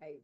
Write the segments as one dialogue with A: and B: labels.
A: Bye.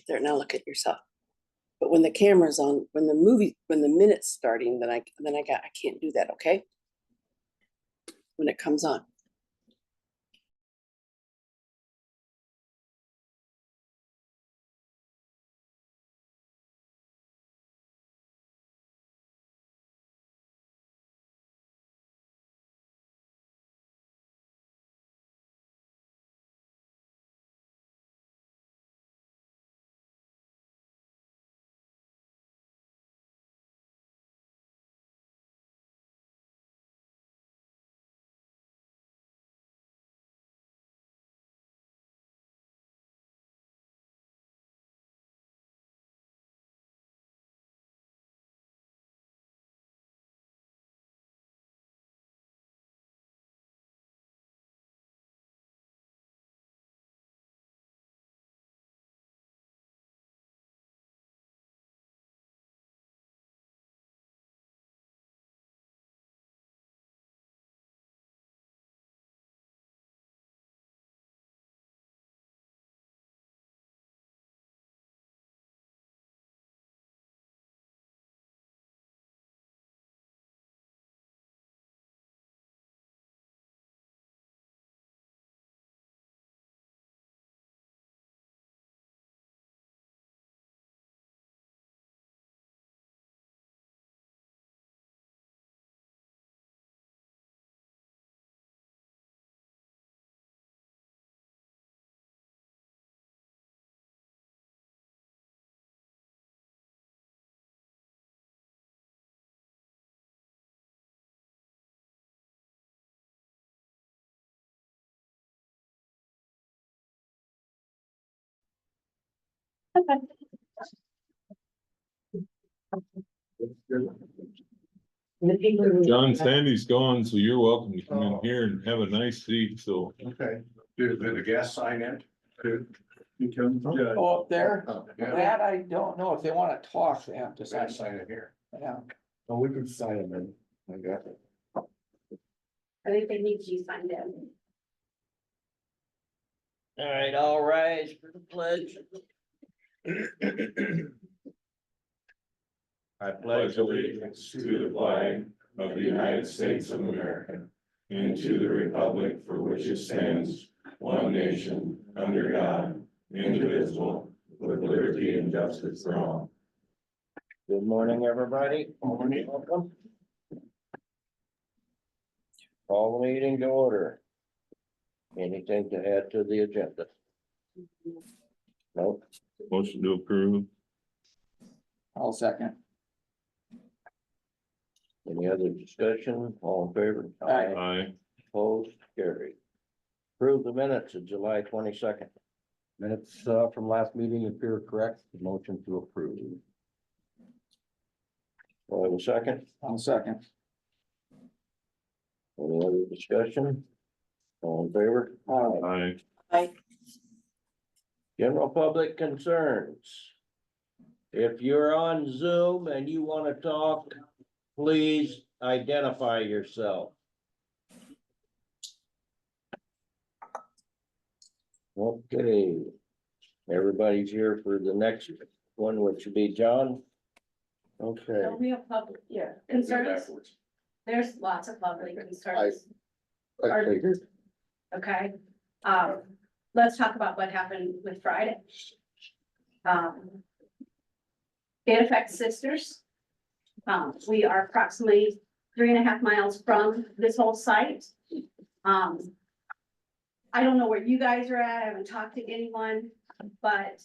A: There, now look at yourself. But when the camera's on, when the minute's starting, then I can't do that, okay? When it comes on.
B: John Sandy's gone, so you're welcome to come in here and have a nice seat, so.
C: Okay, did the gas sign in?
D: Oh, up there,
C: Yeah,
D: that I don't know, if they wanna talk, they have to sign.
C: sign it here.
D: Yeah.
C: Oh, we can sign them in. I got it.
E: I think they need to find them.
F: All right, all rise for the pledge.
B: I pledge allegiance to the flag of the United States of America and to the republic for which it stands, one nation, under God, indivisible, with liberty and justice for all.
F: Good morning, everybody.
C: Morning.
F: Welcome. Call the meeting to order. Anything to add to the agenda? Nope.
B: Motion to approve.
D: I'll second.
F: Any other discussion? All in favor?
D: Aye.
B: Aye.
F: Opposed? Carried. Approve the minutes of July 22nd.
G: Minutes from last meeting appear correct. Motion to approve.
F: Do I have a second?
D: I'll second.
F: Any other discussion? All in favor?
B: Aye.
A: Aye.
F: General public concerns. If you're on Zoom and you want to talk, please identify yourself. Okay. Everybody's here for the next one, which would be John. Okay.
E: We have public, yeah, concerns. There's lots of public concerns.
C: I figured.
E: Okay, let's talk about what happened with Friday. It affects sisters. We are approximately 3.5 miles from this whole site. I don't know where you guys are at. I haven't talked to anyone, but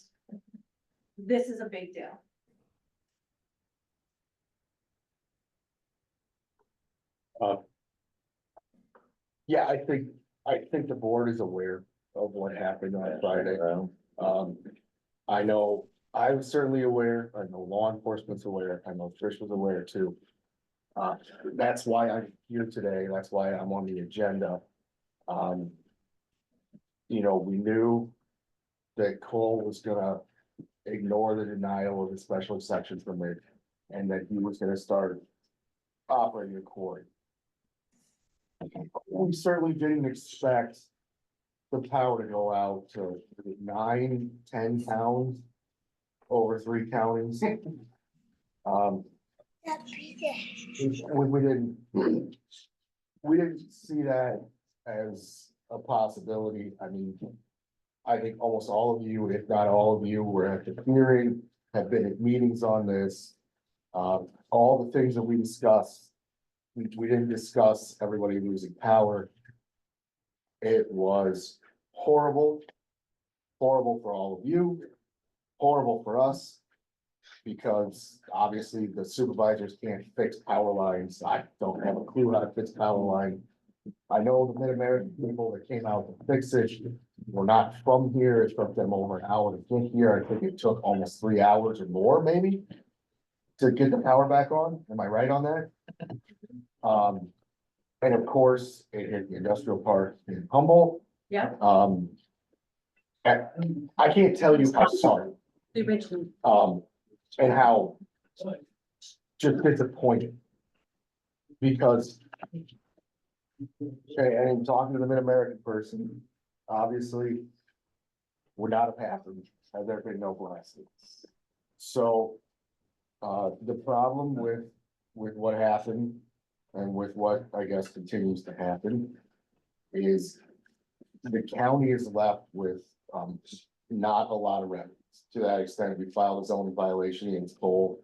E: this is a big deal.
G: Yeah, I think the board is aware of what happened on Friday. I know I was certainly aware, I know law enforcement's aware, I know Trish was aware too. That's why I'm here today, that's why I'm on the agenda. You know, we knew that Cole was gonna ignore the denial of the special exception permit, and that he was gonna start operating a quarry. We certainly didn't expect the power to go out to 9, 10 pounds over 3 counties. We didn't see that as a possibility. I mean, I think almost all of you, if not all of you, were at the hearing, have been at meetings on this. All the things that we discussed, we didn't discuss everybody losing power. It was horrible, horrible for all of you, horrible for us. Because obviously the supervisors can't fix power lines. I don't have a clue how to fix power line. I know the Mid-American people that came out to fix it were not from here. It took them over an hour to get here. I think it took almost 3 hours or more maybe to get the power back on. Am I right on that? And of course, it hit the industrial park in Humboldt.
E: Yeah.
G: And I can't tell you how sorry. And how just disappointed. Because, okay, and in talking to the Mid-American person, obviously, would not have happened had there been no blasting. So, the problem with what happened and with what I guess continues to happen is the county is left with, not a lot of revenue. To that extent, we filed a zoning violation against Cole.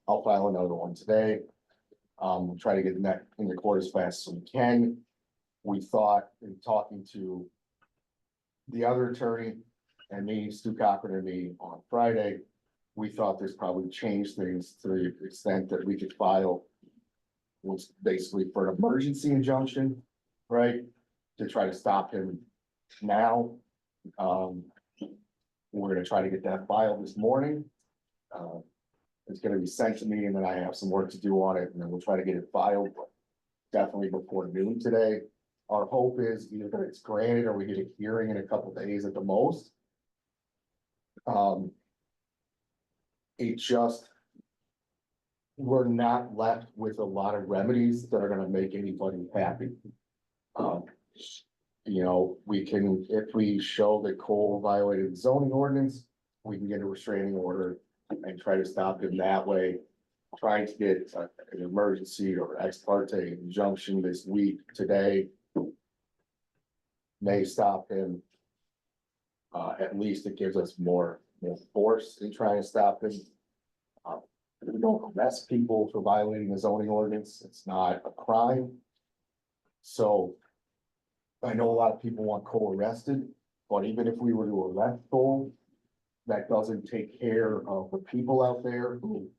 G: I'll file another one today. Try to get that in the court as fast as we can. We thought in talking to the other attorney and me, Stu Cochran and me on Friday, we thought this probably changed things to the extent that we could file was basically for an emergency injunction, right? To try to stop him now. We're gonna try to get that filed this morning. It's gonna be sent to me and then I have some work to do on it and then we'll try to get it filed. Definitely before noon today. Our hope is either that it's granted or we get a hearing in a couple days at the most. It just, we're not left with a lot of remedies that are gonna make anybody happy. You know, we can, if we show that Cole violated the zoning ordinance, we can get a restraining order and try to stop him that way. Trying to get an emergency or ex parte injunction this week, today, may stop him. At least it gives us more force in trying to stop him. We don't arrest people for violating the zoning ordinance. It's not a crime. So I know a lot of people want Cole arrested, but even if we were to arrest Cole, that doesn't take care of the people out there who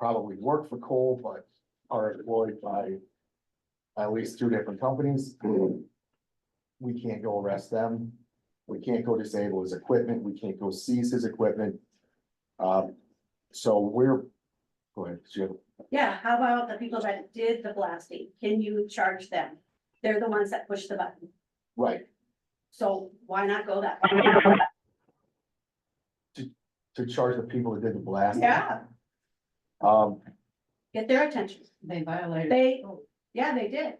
G: probably work for Cole, but are employed by at least 2 different companies. We can't go arrest them. We can't go disable his equipment. We can't go seize his equipment. So we're, go ahead, Jim.
E: Yeah, how about the people that did the blasting? Can you charge them? They're the ones that push the button.
G: Right,
E: So why not go that?
G: to charge the people that did the blast.
E: Yeah, get their attention.
H: They violated.
E: They did.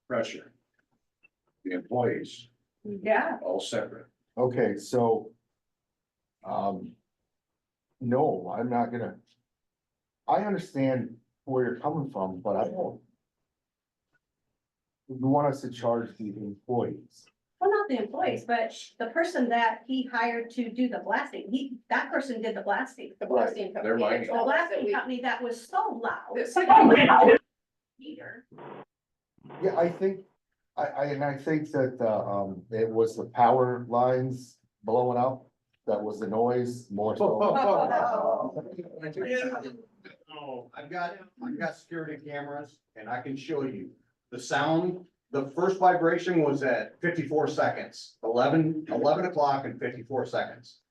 C: Pressure. The employees,
E: Yeah.
C: all separate.
G: Okay, so. No, I'm not gonna. I understand where you're coming from, but I don't. You want us to charge the employees.
E: Well, not the employees, but the person that he hired to do the blasting, that person did the blasting.
A: The blasting
C: They're
A: company.
C: mining.
E: The blasting company that was so loud. Either.
G: Yeah, I think, I think that, it was the power lines blowing up. That was the noise more so.
I: Oh, I've got security cameras and I can show you the sound. The first vibration was at 54 seconds, 11 o'clock and 54 seconds.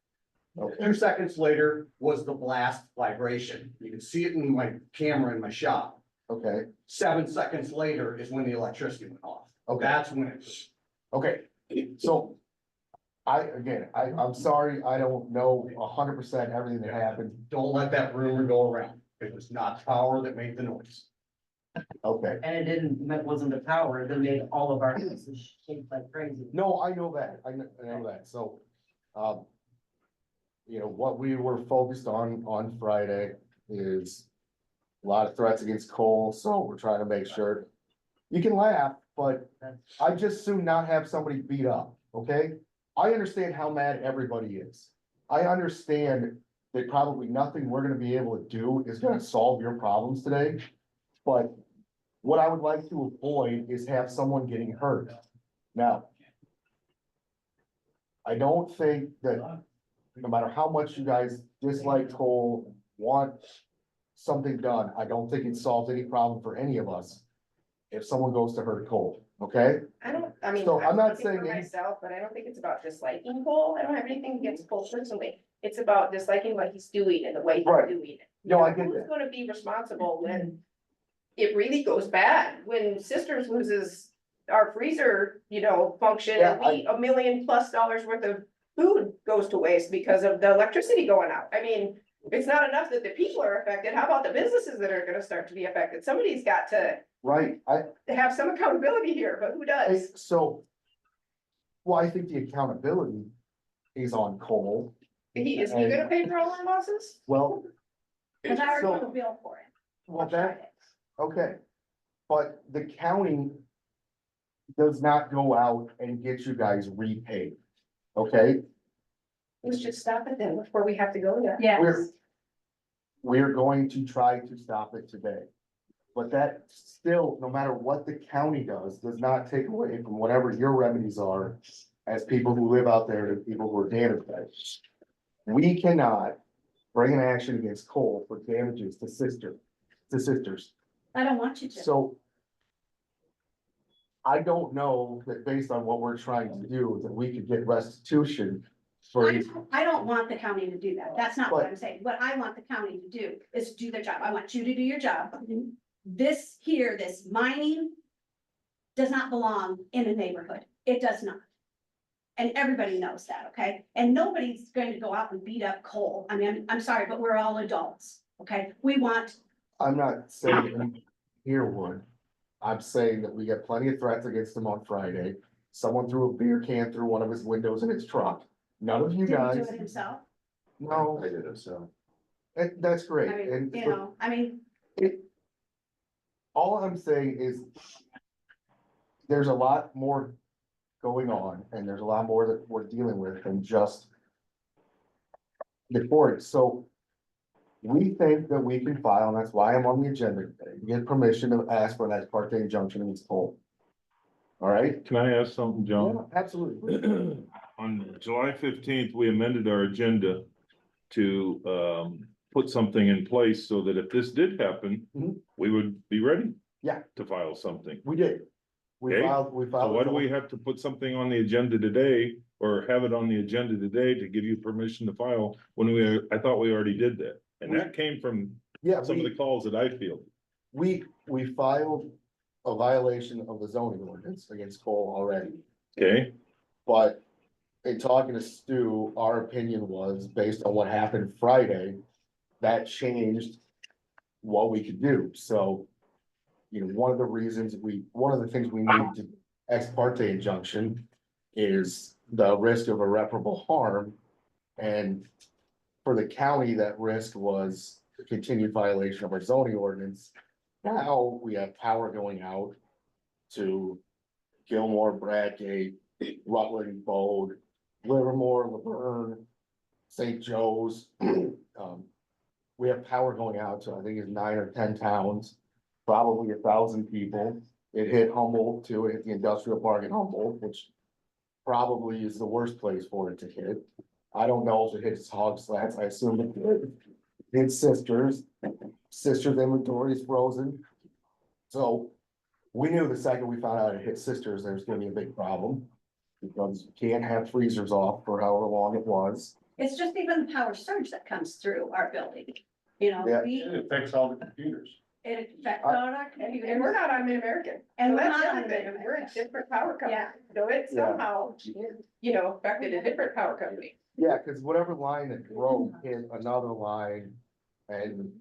G: Okay.
I: 2 seconds later was the blast vibration. You can see it in my camera in my shop.
G: Okay,
I: 7 seconds later is when the electricity went off.
G: Okay.
I: That's when it.
G: okay, so. I'm sorry, I don't know 100% everything that happened.
I: Don't let that rumor go around. It was not power that made the noise.
G: Okay,
H: And it wasn't the power that made all of our houses shake like crazy.
G: no, I know that, I know that, so, you know, what we were focused on Friday is a lot of threats against Cole, so we're trying to make sure. You can laugh, but I just soon not have somebody beat up, okay? I understand how mad everybody is. I understand that probably nothing we're gonna be able to do is gonna solve your problems today. But what I would like to avoid is have someone getting hurt. Now, I don't think that no matter how much you guys dislike Cole, want something done, I don't think it solves any problem for any of us if someone goes to hurt Cole, okay?
J: I mean,
G: So I'm not
J: speaking
G: saying
J: for
G: any-
J: myself, but I don't think it's about disliking Cole. I don't have anything against Cole personally. It's about disliking what he's doing and the way he's
G: Right.
J: doing it.
G: No, I get
J: Who's
G: that.
J: gonna be responsible when it really goes bad? When Sisters loses our freezer, function and
G: Yeah,
J: we, $1 million+ worth of food goes to waste because of the electricity going out. I mean, it's not enough that the people are affected. How about the businesses that are gonna start to be affected? Somebody's got to
G: Right,
J: have some accountability here, but who does?
G: so. Well, I think the accountability is on Cole.
J: Is he gonna pay for all our losses?
G: Well,
E: Cause I already
G: So-
E: have a bill for it.
G: well,
E: on Friday.
G: okay, but the county does not go out and get you guys repaid, okay?
J: Let's just stop it then before we have to go there.
E: Yes,
G: We're going to try to stop it today. But that still, no matter what the county does not take away from whatever your remedies are as people who live out there, the people who are damaged. We cannot bring an action against Cole for damages to sisters.
E: I don't want you to.
G: So I don't know that based on what we're trying to do, that we could get restitution for.
E: I don't want the county to do that. That's not what
G: But-
E: I'm saying. What I want the county to do is do their job. I want you to do your job. This here, this mining does not belong in a neighborhood. It does not. And everybody knows that, okay? And nobody's going to go out and beat up Cole. I mean, I'm sorry, but we're all adults, okay? We want,
G: I'm not saying here would. I'm saying that we get plenty of threats against him on Friday. Someone threw a beer can through one of his windows in his truck. None of you
E: did he do
G: guys,
E: it himself?
G: no,
C: I did it, so.
G: that's great.
E: I mean,
G: And all I'm saying is there's a lot more going on and there's a lot more that we're dealing with than just the court. So we think that we can file, and that's why I'm on the agenda today, to get permission to ask for an ex parte injunction against Cole. All right?
B: Can I ask something, John?
G: Yeah, absolutely.
B: On July 15th, we amended our agenda to put something in place so that if this did happen,
G: Mhm.
B: we would be ready.
G: Yeah.
B: To file something.
G: We did. We
B: Okay.
G: filed.
B: So why do we have to put something on the agenda today or have it on the agenda today to give you permission to file when I thought we already did that? And that came from
G: Yeah,
B: some of the calls that I fielded.
G: we filed a violation of the zoning ordinance against Cole already.
B: Okay,
G: But in talking to Stu, our opinion was based on what happened Friday, that changed what we could do. So, one of the things we need to ex parte injunction is the risk of irreparable harm. And for the county, that risk was a continued violation of our zoning ordinance. Now we have power going out to Gilmore, Bradgate, Rutland, Bode, Livermore, Laverne, St. Joe's. We have power going out to, I think it's 9 or 10 towns, probably 1,000 people. It hit Humboldt too, it hit the industrial park in Humboldt, which probably is the worst place for it to hit. I don't know if it hits Hog Slats, I assume it did. It's Sisters inventory is frozen. So we knew the second we found out it hit Sisters, there's gonna be a big problem. Because you can't have freezers off for however long it was.
E: it's just even the power surge that comes through our building.
G: Yeah.
C: It affects all the computers.
E: It affects all our
J: And we're not on Mid-American.
E: And we're
J: That's
E: not
J: the
E: on
J: other thing.
E: Mid-American.
J: We're a different power company.
E: Yeah.
J: So it
G: Yeah.
J: somehow, affected a different power company.
G: Yeah, cause whatever line that broke hit another line. And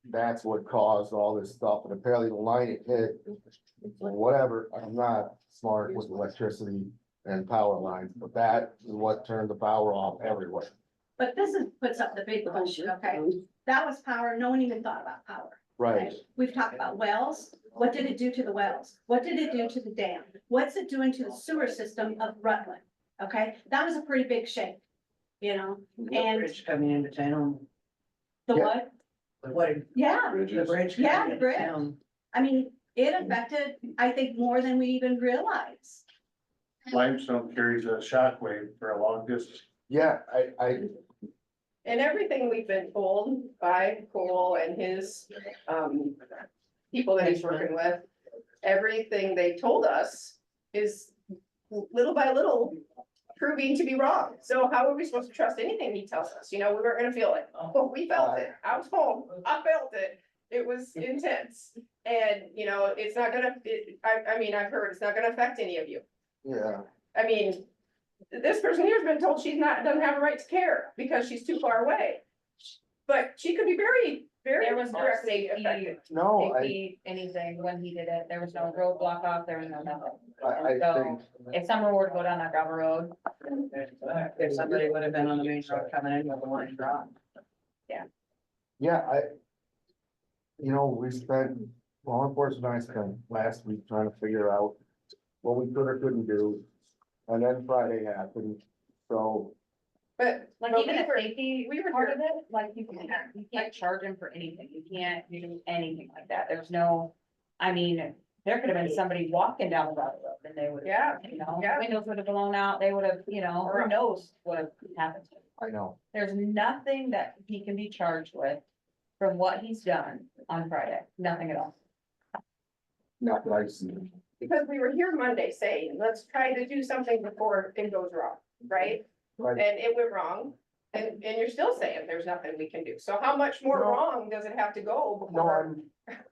G: that's what caused all this stuff. And apparently the line it hit, whatever, I'm not smart with electricity and power lines, but that is what turned the power off everywhere.
E: But this is, puts up the big question, okay? That was power, no one even thought about power.
G: Right.
E: Okay? We've talked about wells, what did it do to the wells? What did it do to the dam? What's it doing to the sewer system of Rutland? Okay, that was a pretty big shake, you know, and
H: Bridge coming into town.
E: the
G: Yeah.
E: what?
H: What,
E: Yeah,
H: the bridge.
E: Yeah,
H: coming
E: the
H: into
E: bridge.
H: town.
E: I mean, it affected, I think, more than we even realize.
C: Limestone carries a shockwave for a long distance.
G: Yeah,
J: And everything we've been told by Cole and his, people that he's working with, everything they told us is little by little proving to be wrong. So how are we supposed to trust anything he tells us? You know, we weren't gonna feel it. Oh, we felt it. I was home. I felt it. It was intense. And, you know, it's not gonna, I mean, I've heard it's not gonna affect any of you.
G: yeah,
J: I mean, this person here's been told she's not, doesn't have a right to care because she's too far away. But she could be very, very
K: There was no
J: directly
K: safety,
J: affected.
G: no,
K: safety, anything when he did it. There was no roadblock off, there was no nothing.
G: I
K: So
G: think,
K: if someone were to go down that gravel road,
H: If somebody would have been on the main road coming in with a line drop.
G: yeah, you know, we spent, law enforcement and I spent last week trying to figure out what we could or couldn't do. And then Friday happened, so,
J: But,
K: like
J: but
K: even
J: we
K: the
J: were,
K: safety
J: we were
K: part
J: here.
K: of it, like you can't charge him for anything. You can't do anything like that. There's no, I mean, there could have been somebody walking down the gravel road and they would,
J: Yeah,
K: you know,
J: yeah.
K: windows would have blown out, they would have, you know, who knows what have happened.
G: I know,
K: There's nothing that he can be charged with from what he's done on Friday, nothing at all.
G: not that I've seen.
J: Because we were here Monday saying, let's try to do something before it goes wrong, right?
G: Right.
J: And it went wrong, and you're still saying there's nothing we can do. So how much more
G: No.
J: wrong does it have to go
G: No,
J: before?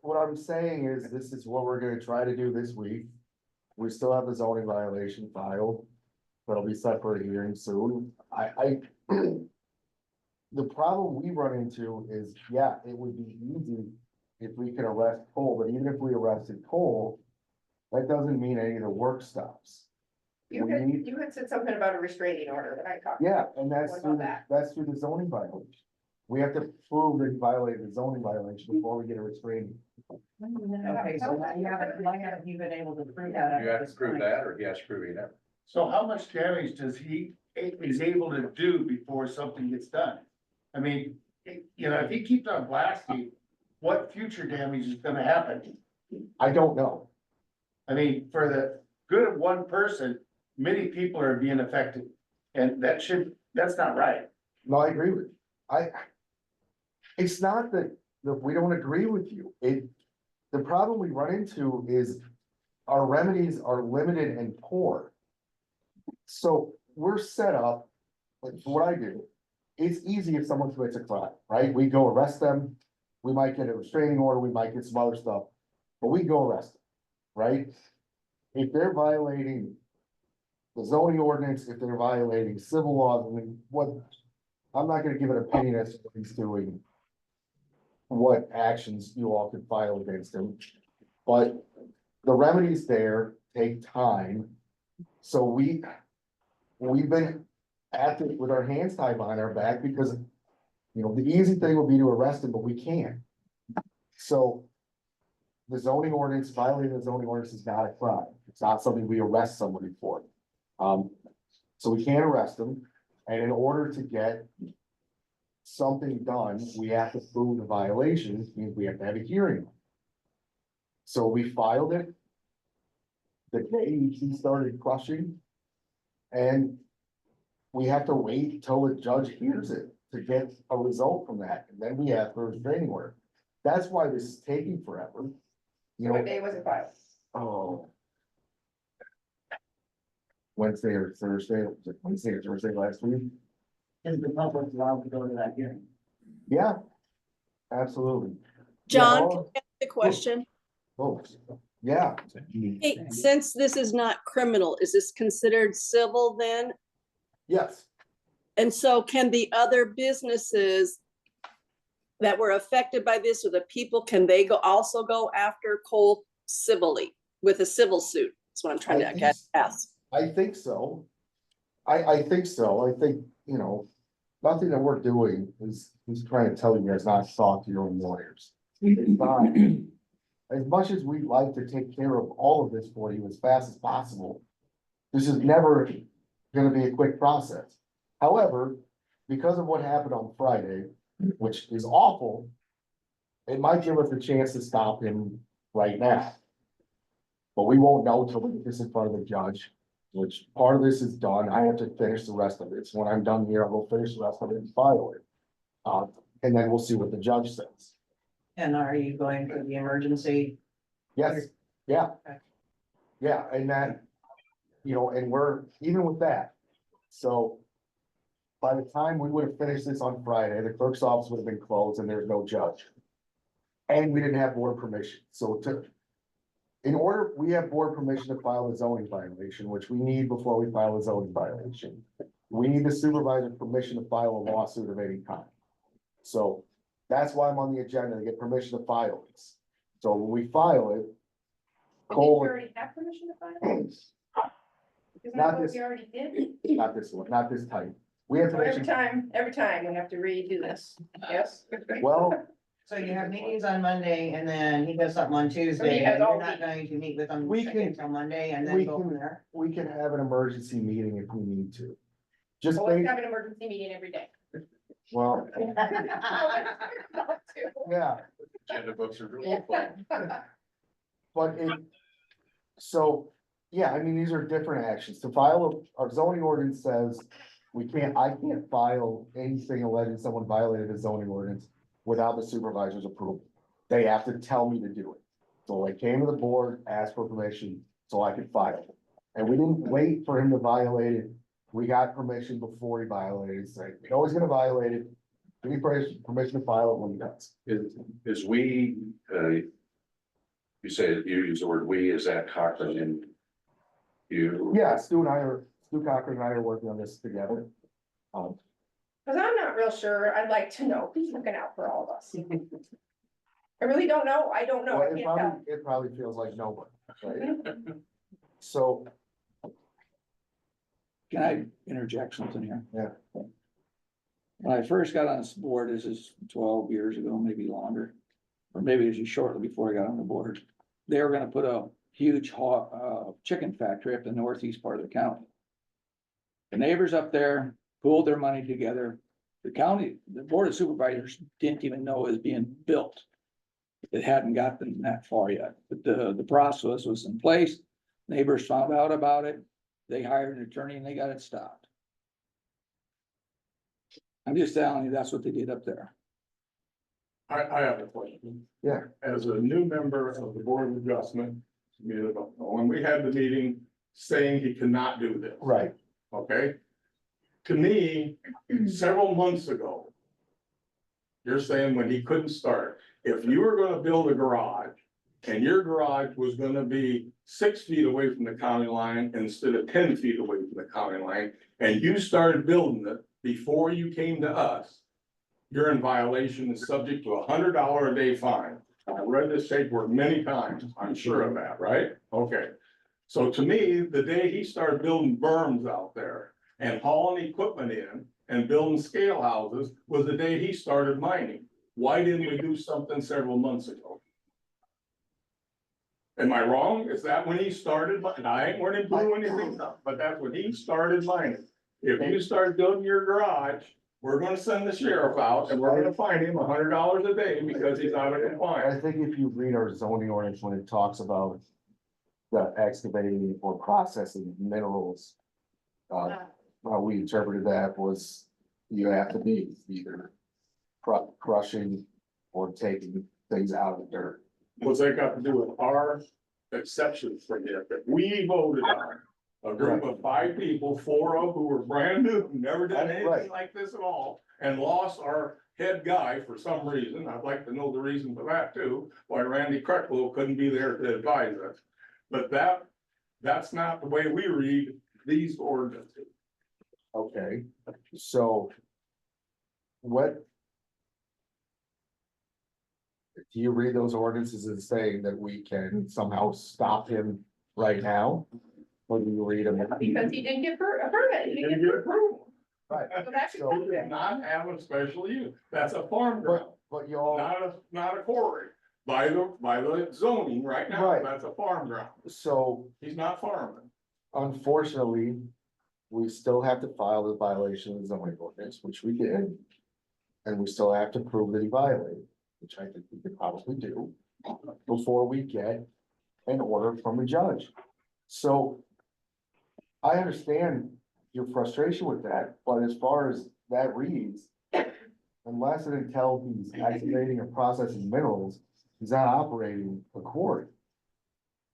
G: what I'm saying is, this is what we're gonna try to do this week. We still have the zoning violation filed. That'll be set for a hearing soon. The problem we run into is, yeah, it would be easy if we could arrest Cole, but even if we arrested Cole, that doesn't mean any of the work stops.
J: You
G: We
J: had,
G: need-
J: you had said something about a restraining order that I talked.
G: Yeah, and that's
J: What
G: through,
J: about
G: that's through the zoning violation. We have to prove that he violated the zoning violation before we get a restraining.
H: Okay, so why haven't you been able to prove that?
L: You have to prove that, or he has to prove he never.
C: So how much damage does he, is able to do before something gets done? I mean, you know, if he keeps on blasting, what future damage is gonna happen?
G: I don't know.
C: I mean, for the good of one person, many people are being affected. And that's not right.
G: No, I agree with you. It's not that we don't agree with you. The problem we run into is our remedies are limited and poor. So we're set up, like for what I do, it's easy if someone commits a crime, right? We go arrest them. We might get a restraining order, we might get some other stuff, but we go arrest them, right? If they're violating the zoning ordinance, if they're violating civil laws, I mean, I'm not gonna give an opinion as to what he's doing. What actions you all could file against him, but the remedies there take time. So we've been at it with our hands tied behind our back because, you know, the easy thing would be to arrest him, but we can't. So the zoning ordinance, violating the zoning ordinance is not a crime. It's not something we arrest somebody for. So we can't arrest them, and in order to get something done, we have to prove the violations, means we have to have a hearing. So we filed it the day he started crushing, and we have to wait till the judge hears it to get a result from that, and then we have for a restraining order. That's why this is taking forever. You
J: What
G: know,
J: day was it filed?
G: oh. Wednesday or Thursday, was it Wednesday or Thursday last week?
H: Is the public allowed to go to that hearing?
G: Yeah, absolutely.
A: John,
G: Yeah,
A: can I ask a question?
G: oh, yeah,
A: Hey, since this is not criminal, is this considered civil then?
G: yes,
A: And so can the other businesses that were affected by this, or the people, can they also go after Cole civilly with a civil suit? That's what I'm trying to ask.
G: I think so. I think so. I think, you know, nothing that we're doing is, he's trying to tell you guys not to talk to your own lawyers. It's not. As much as we'd like to take care of all of this for you as fast as possible, this is never gonna be a quick process. However, because of what happened on Friday, which is awful, it might give us a chance to stop him right now. But we won't know until we get this in front of the judge, which part of this is done. I have to finish the rest of it. So when I'm done here, I'll go finish the rest of it and file it. And then we'll see what the judge says.
H: And are you going for the emergency?
G: Yes, yeah.
H: Okay.
G: Yeah, and that, you know, and we're, even with that, so. By the time we would have finished this on Friday, the clerk's office would have been closed and there's no judge. And we didn't have board permission, so in order, we have board permission to file a zoning violation, which we need before we file a zoning violation. We need the supervisor's permission to file a lawsuit of any kind. So that's why I'm on the agenda, to get permission to file this. So when we file it.
J: Did you
G: Cole,
J: already have permission to file? Isn't
G: Not
J: that what
G: this-
J: we already did?
G: not this one, not this type. We have
J: So
G: permission,
J: every time we have to redo this, yes?
G: well,
H: So you have meetings on Monday and then he does something on Tuesday,
J: has
H: and
J: all
H: you're not
J: week.
H: going to meet with him
G: We can-
H: until Monday and
G: we
H: then go from
G: can-
H: there?
G: we can have an emergency meeting if we need to. Just,
J: So let's
G: ba-
J: have an emergency meeting every day.
G: well, yeah,
L: Agenda books are really fun.
G: but it, so, yeah, I mean, these are different actions. To file, our zoning ordinance says I can't file anything alleging someone violated a zoning ordinance without the supervisor's approval. They have to tell me to do it. So I came to the board, asked for permission so I could file it. And we didn't wait for him to violate it. We got permission before he violated it, saying, you know, he's gonna violate it. We need permission to file it when he does.
L: Is we, you say, you use the word we, is that Cochran and you?
G: Yeah, Stu Cochran and I are working on this together.
J: Cause I'm not real sure. I'd like to know who's looking out for all of us. I really don't know. I don't know.
G: Well,
J: I can't tell.
G: it probably feels like nobody, right? So,
D: Can I interject something here?
G: Yeah.
D: When I first got on this board, this is 12 years ago, maybe longer, or maybe it was just shortly before I got on the board. They were gonna put a huge chicken factory up in the northeast part of the county. The neighbors up there pooled their money together. The county, the board of supervisors didn't even know it was being built. It hadn't gotten that far yet, but the process was in place. Neighbors found out about it. They hired an attorney and they got it stopped. I'm just telling you, that's what they did up there.
B: I have a question.
G: Yeah.
B: As a new member of the Board of Adjustment, when we had the meeting saying he cannot do this.
G: right,
B: Okay? To me, several months ago, you're saying when he couldn't start, if you were gonna build a garage and your garage was gonna be 6 feet away from the county line instead of 10 feet away from the county line, and you started building it before you came to us, you're in violation and subject to $100 a day fine. I read this paperwork many times, I'm sure of that, right? Okay. So to me, the day he started building berms out there and hauling equipment in and building scale houses was the day he started mining. Why didn't we do something several months ago? Am I wrong? Is that when he started? And I ain't wearing blue anything, but that's when he started mining. If you start building your garage, we're gonna send the sheriff out and we're gonna fine him $100 a day because he's out of compliance.
G: I think if you read our zoning ordinance, when it talks about the excavating or processing minerals, how we interpreted that was you have to be either crushing or taking things out of the dirt.
B: What's that got to do with our exceptions for this that we voted on? A group of 5 people, 4 of who were brand new, who never did
G: Right.
B: anything like this at all, and lost our head guy for some reason. I'd like to know the reason for that too, why Randy Krecklow couldn't be there to advise us. But that's not the way we read these ordinances.
G: Okay, so what? Do you read those ordinances as saying that we can somehow stop him right now? Or do you read them?
J: Because he didn't get a permit. He didn't get
B: approval.
G: Right,
J: So that should
G: So-
J: be
B: You
J: there.
B: cannot have a special use. That's a farm ground,
G: but y'all,
B: not a quarry. By the zoning right now,
G: Right.
B: that's a farm ground.
G: so
B: He's not farming.
G: unfortunately, we still have to file the violation of the zoning ordinance, which we did. And we still have to prove that he violated, which I think we could probably do, before we get an order from a judge. So I understand your frustration with that, but as far as that reads, unless and until he's excavating or processing minerals, he's not operating a quarry.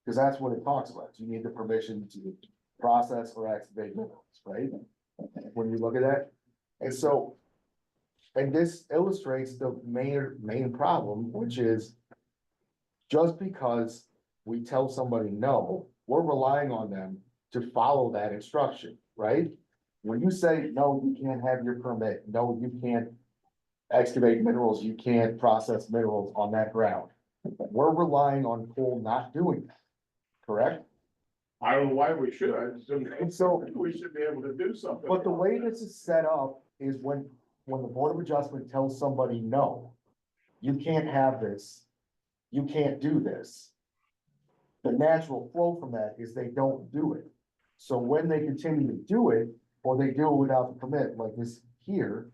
G: Because that's what it talks about. You need the permission to process or excavate minerals, right? When you look at that. And so, and this illustrates the main problem, which is just because we tell somebody no, we're relying on them to follow that instruction, right? When you say, no, you can't have your permit, no, you can't excavate minerals, you can't process minerals on that ground. We're relying on Cole not doing that, correct?
B: I don't know why we should.
G: And so,
B: We should be able to do something.
G: but the way this is set up is when the Board of Adjustment tells somebody, no, you can't have this, you can't do this. The natural flow from that is they don't do it. So when they continue to do it, or they do it without the permit, like this here,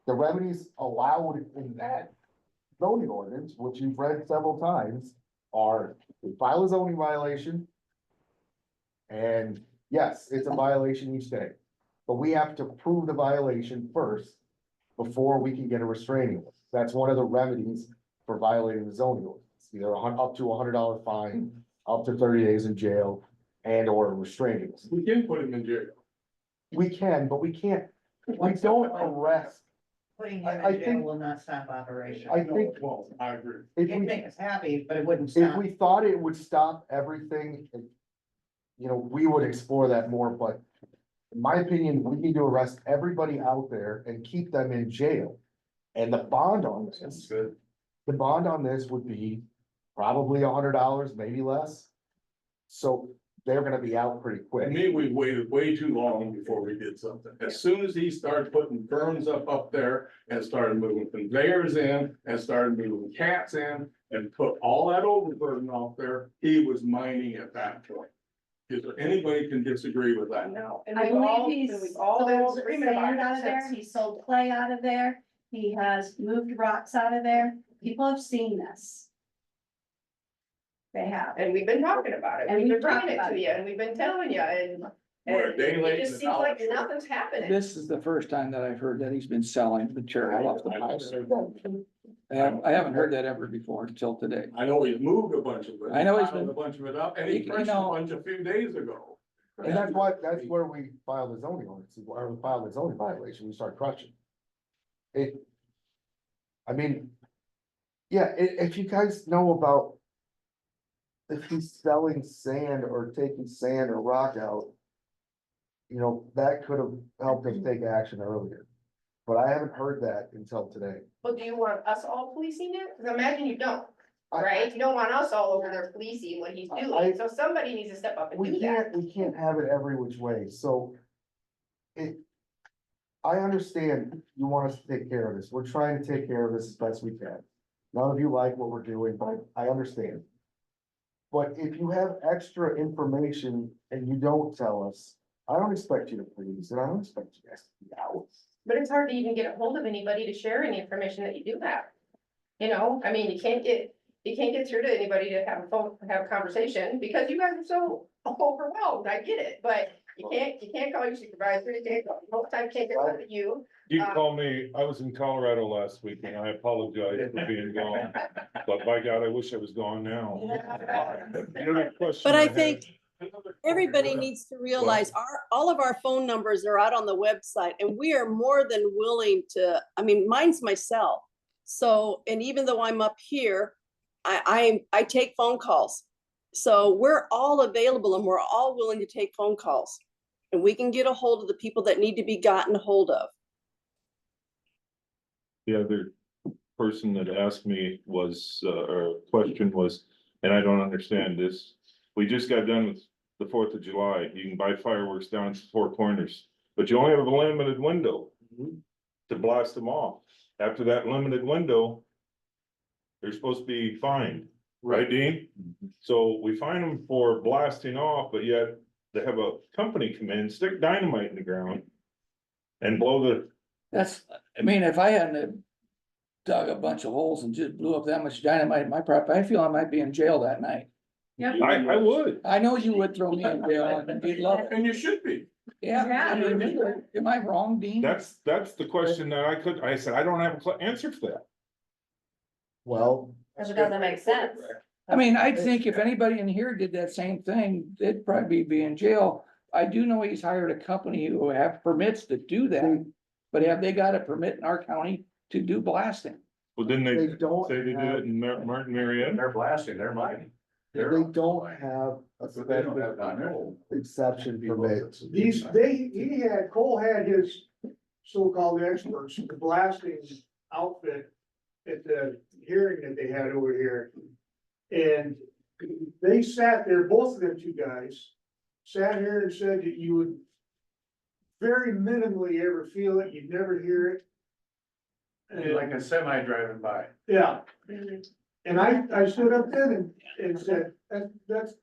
G: the remedies allowed in that zoning ordinance, which you've read several times, are we file a zoning violation. And yes, it's a violation each day, but we have to prove the violation first before we can get a restraining order. That's one of the remedies for violating the zoning ordinance, either up to $100 fine, up to 30 days in jail, and or a restraining order.
B: We can put him in jail.
G: We can, but we can't, we don't arrest.
H: Putting him
G: I
H: in jail
G: think-
H: will not stop operation.
G: I think
B: Well, I agree.
G: if
H: It'd
G: we,
H: make us happy, but it wouldn't
G: if
H: stop.
G: we thought it would stop everything, you know, we would explore that more, but in my opinion, we need to arrest everybody out there and keep them in jail. And the bond on this,
B: good.
G: the bond on this would be probably $100, maybe less. So they're gonna be out pretty
B: To
G: quick.
B: me, we waited way too long before we did something. As soon as he started putting berms up there and started moving conveyors in and started moving cats in and put all that overburden off there, he was mining at that point. Is there anybody can disagree with that?
J: No. And
E: I
J: we've all,
E: believe
J: and
E: he's
J: we've all been
E: sold
J: screaming about
E: sand
J: it
E: out of there,
J: since-
E: he sold clay out of there, he has moved rocks out of there, people have seen this. They have.
J: And we've been talking about it,
E: And
J: we've been
E: we've talked
J: bringing it
E: about
J: to
E: it.
J: you, and we've been telling you, and.
B: We're a day
J: and
B: late
J: It
B: and
J: just
B: an
J: seems like
B: hour short.
J: nothing's happening.
D: This is the first time that I've heard that he's been selling material off the house. I haven't heard that ever before until today.
B: I know he's moved a bunch of it.
D: I know he's
B: piled
D: been-
B: A bunch of it up and he
D: You
B: crushed a
D: know-
B: bunch a few days ago.
G: And that's where we file the zoning ordinance, where we file the zoning violation, we start crushing. It. I mean. Yeah, if you guys know about. If he's selling sand or taking sand or rock out. You know, that could have helped us take action earlier. But I haven't heard that until today.
J: Well, do you want us all policing it? Cause imagine you don't,
G: I-
J: right? You don't want us all over there policing what he's
G: I-
J: doing, so somebody needs to step up and do that.
G: We can't have it every which way, so. It. I understand you want us to take care of this, we're trying to take care of this as best we can. None of you like what we're doing, but I understand. But if you have extra information and you don't tell us, I don't expect you to please, and I don't expect you guys to be out.
J: But it's hard to even get a hold of anybody to share any information that you do have. You know, I mean, you can't get through to anybody to have a phone, have a conversation, because you guys are so overwhelmed, I get it, but you can't call your supervisor, you can't call, most times can't get hold of you.
M: You call me, I was in Colorado last week and I apologize for being gone, but by God, I wish I was gone now. The other question
A: But I
M: had-
A: think everybody needs to realize all of our phone numbers are out on the website and we are more than willing to, I mean, mine's myself. So, and even though I'm up here, I take phone calls. So we're all available and we're all willing to take phone calls. And we can get a hold of the people that need to be gotten a hold of.
M: The other person that asked me was, or question was, and I don't understand this. We just got done with the 4th of July. You can buy fireworks down at the Four Corners. but you only have a limited window to blast them off. After that limited window, they're supposed to be fined, right, Dean? So we fine them for blasting off, but yet they have a company come in, stick dynamite in the ground and blow the,
D: That's, I mean, if I hadn't dug a bunch of holes and just blew up that much dynamite in my property, I feel I might be in jail that night.
M: I would.
D: I know you would throw me in jail and you'd love it.
M: And you should be.
D: Yeah, I mean, am I wrong, Dean?
M: That's the question that I said, I don't have an answer for that.
G: Well,
K: Cause it doesn't make sense.
D: I mean, I think if anybody in here did that same thing, they'd probably be in jail. I do know he's hired a company who have permits to do that, but have they got a permit in our county to do blasting?
M: Well, didn't they
G: they don't
M: say they did
G: have,
M: it in Martin Marietta?
L: They're blasting, they're mining.
G: they don't have a
L: But they don't have non-metal.
G: exception permit.
C: Cole had his so-called experts, the blasting outfit at the hearing that they had over here. And they sat there, both of them two guys, sat here and said that you would very minimally ever feel it, you'd never hear it. And
I: Like a semi driving by.
C: yeah, and I stood up then and said, that's,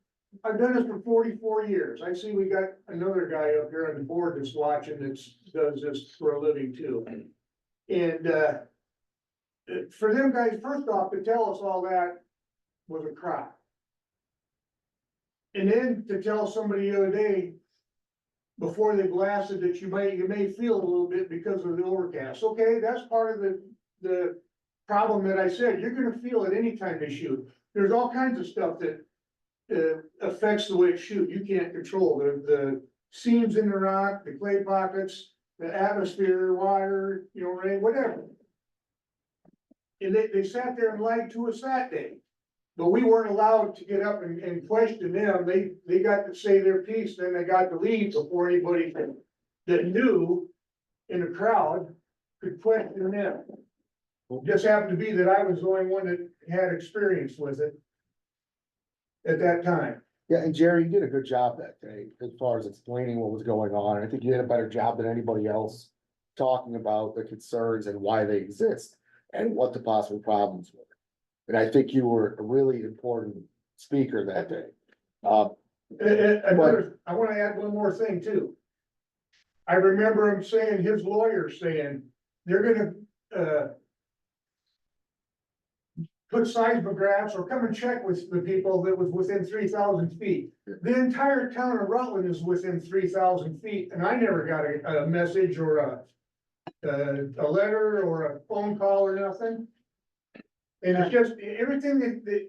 C: I've done this for 44 years. I see we got another guy up here on the board that's watching does this for a living too. And, for them guys, first off, to tell us all that was a crop. And then to tell somebody the other day, before they blasted, that you may feel a little bit because of the overcast. Okay, that's part of the problem that I said, you're gonna feel it anytime they shoot. There's all kinds of stuff that affects the way it shoot. You can't control the seams in the rock, the clay pockets, the atmosphere, water, rain, whatever. And they sat there and lied to us that day. But we weren't allowed to get up and question them. They got to say their piece, then they got to leave before anybody that knew in the crowd could question them. Just happened to be that I was the only one that had experience with it at that time.
G: Yeah, and Jerry, you did a good job that day as far as explaining what was going on. I think you did a better job than anybody else talking about the concerns and why they exist and what the possible problems were. And I think you were a really important speaker that day.
C: I wanna add one more thing too. I remember him saying, his lawyer saying, they're gonna, put seismographs or come and check with the people that was within 3,000 feet. The entire town of Rutland is within 3,000 feet, and I never got a message or a letter or a phone call or nothing. And it's just, everything that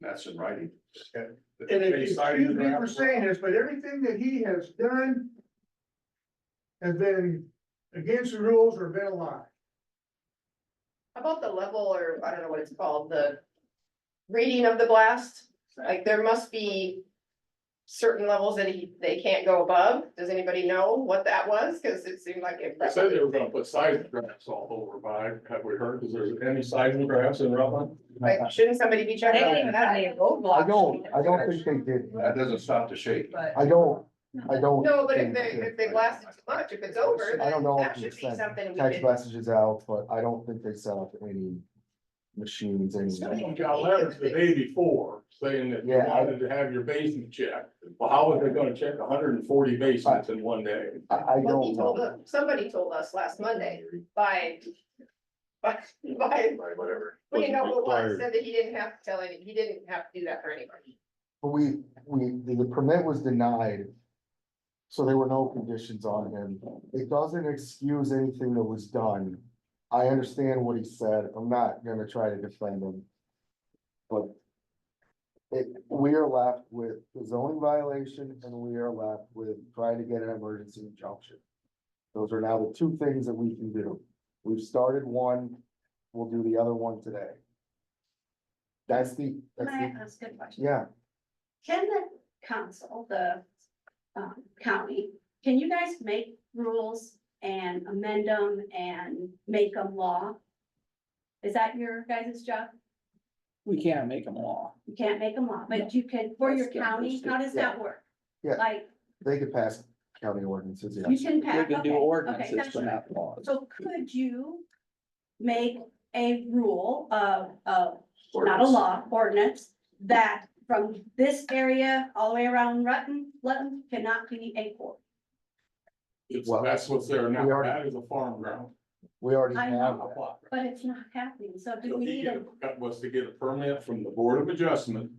L: That's in writing.
C: and excuse me for saying this, but everything that he has done has been against the rules or been a lie.
J: How about the level, or I don't know what it's called, the rating of the blast? Like, there must be certain levels that they can't go above. Does anybody know what that was? Cause it seemed like it.
B: They said they were gonna put seismographs all over by, have we heard, is there any seismographs in Rutland?
J: Like, shouldn't somebody be
K: They
J: checking?
K: didn't even have any roadblocks.
G: I don't think they did.
L: That doesn't stop the shaking.
K: But
G: I don't.
J: No, but
G: think
J: if they blasted too much, if it's over,
G: I don't
J: then
G: know
J: that
G: if
J: should
G: they
J: be
G: sent
J: something we
G: text
J: can.
G: messages out, but I don't think they set up any machines, any.
B: Someone got letters the day before saying that you
G: Yeah, I-
B: wanted to have your basement checked. Well, how are they gonna check 140 basements in one day?
G: I
J: Well, he
G: don't
J: told
G: know.
J: us, somebody told us last Monday by,
B: Whatever.
J: well, you know what it was, said that he didn't have to tell any, he didn't have to do that for anybody.
G: But the permit was denied. So there were no conditions on him. It doesn't excuse anything that was done. I understand what he said. I'm not gonna try to defend him. But we are left with the zoning violation and we are left with trying to get an emergency injunction. Those are now the two things that we can do. We've started one, we'll do the other one today. That's the,
E: Can I ask a question?
G: yeah.
E: Can the council, the county, can you guys make rules and amend them and make them law? Is that your guys' job?
D: We can't make them law.
E: You can't make them law, but you can, for your
D: That's done
E: county,
D: for
E: how does
G: yeah.
E: that work?
G: Yeah.
E: Like,
G: They could pass county ordinances,
E: You
G: yes.
E: can
D: We
E: pass,
D: can do
E: okay,
D: ordinances,
E: that's
D: but
E: right.
D: not laws.
E: So could you make a rule of, not a law, ordinance, that from this area all the way around Lutton cannot be a court?
G: Well,
B: That's what's there
G: we
B: now,
G: already-
B: that is a farm ground.
G: We already
E: I
G: have
E: know.
G: that.
E: But it's not happening, so do
B: So
E: we
B: he
E: need a,
B: was to get a permit from the Board of Adjustment.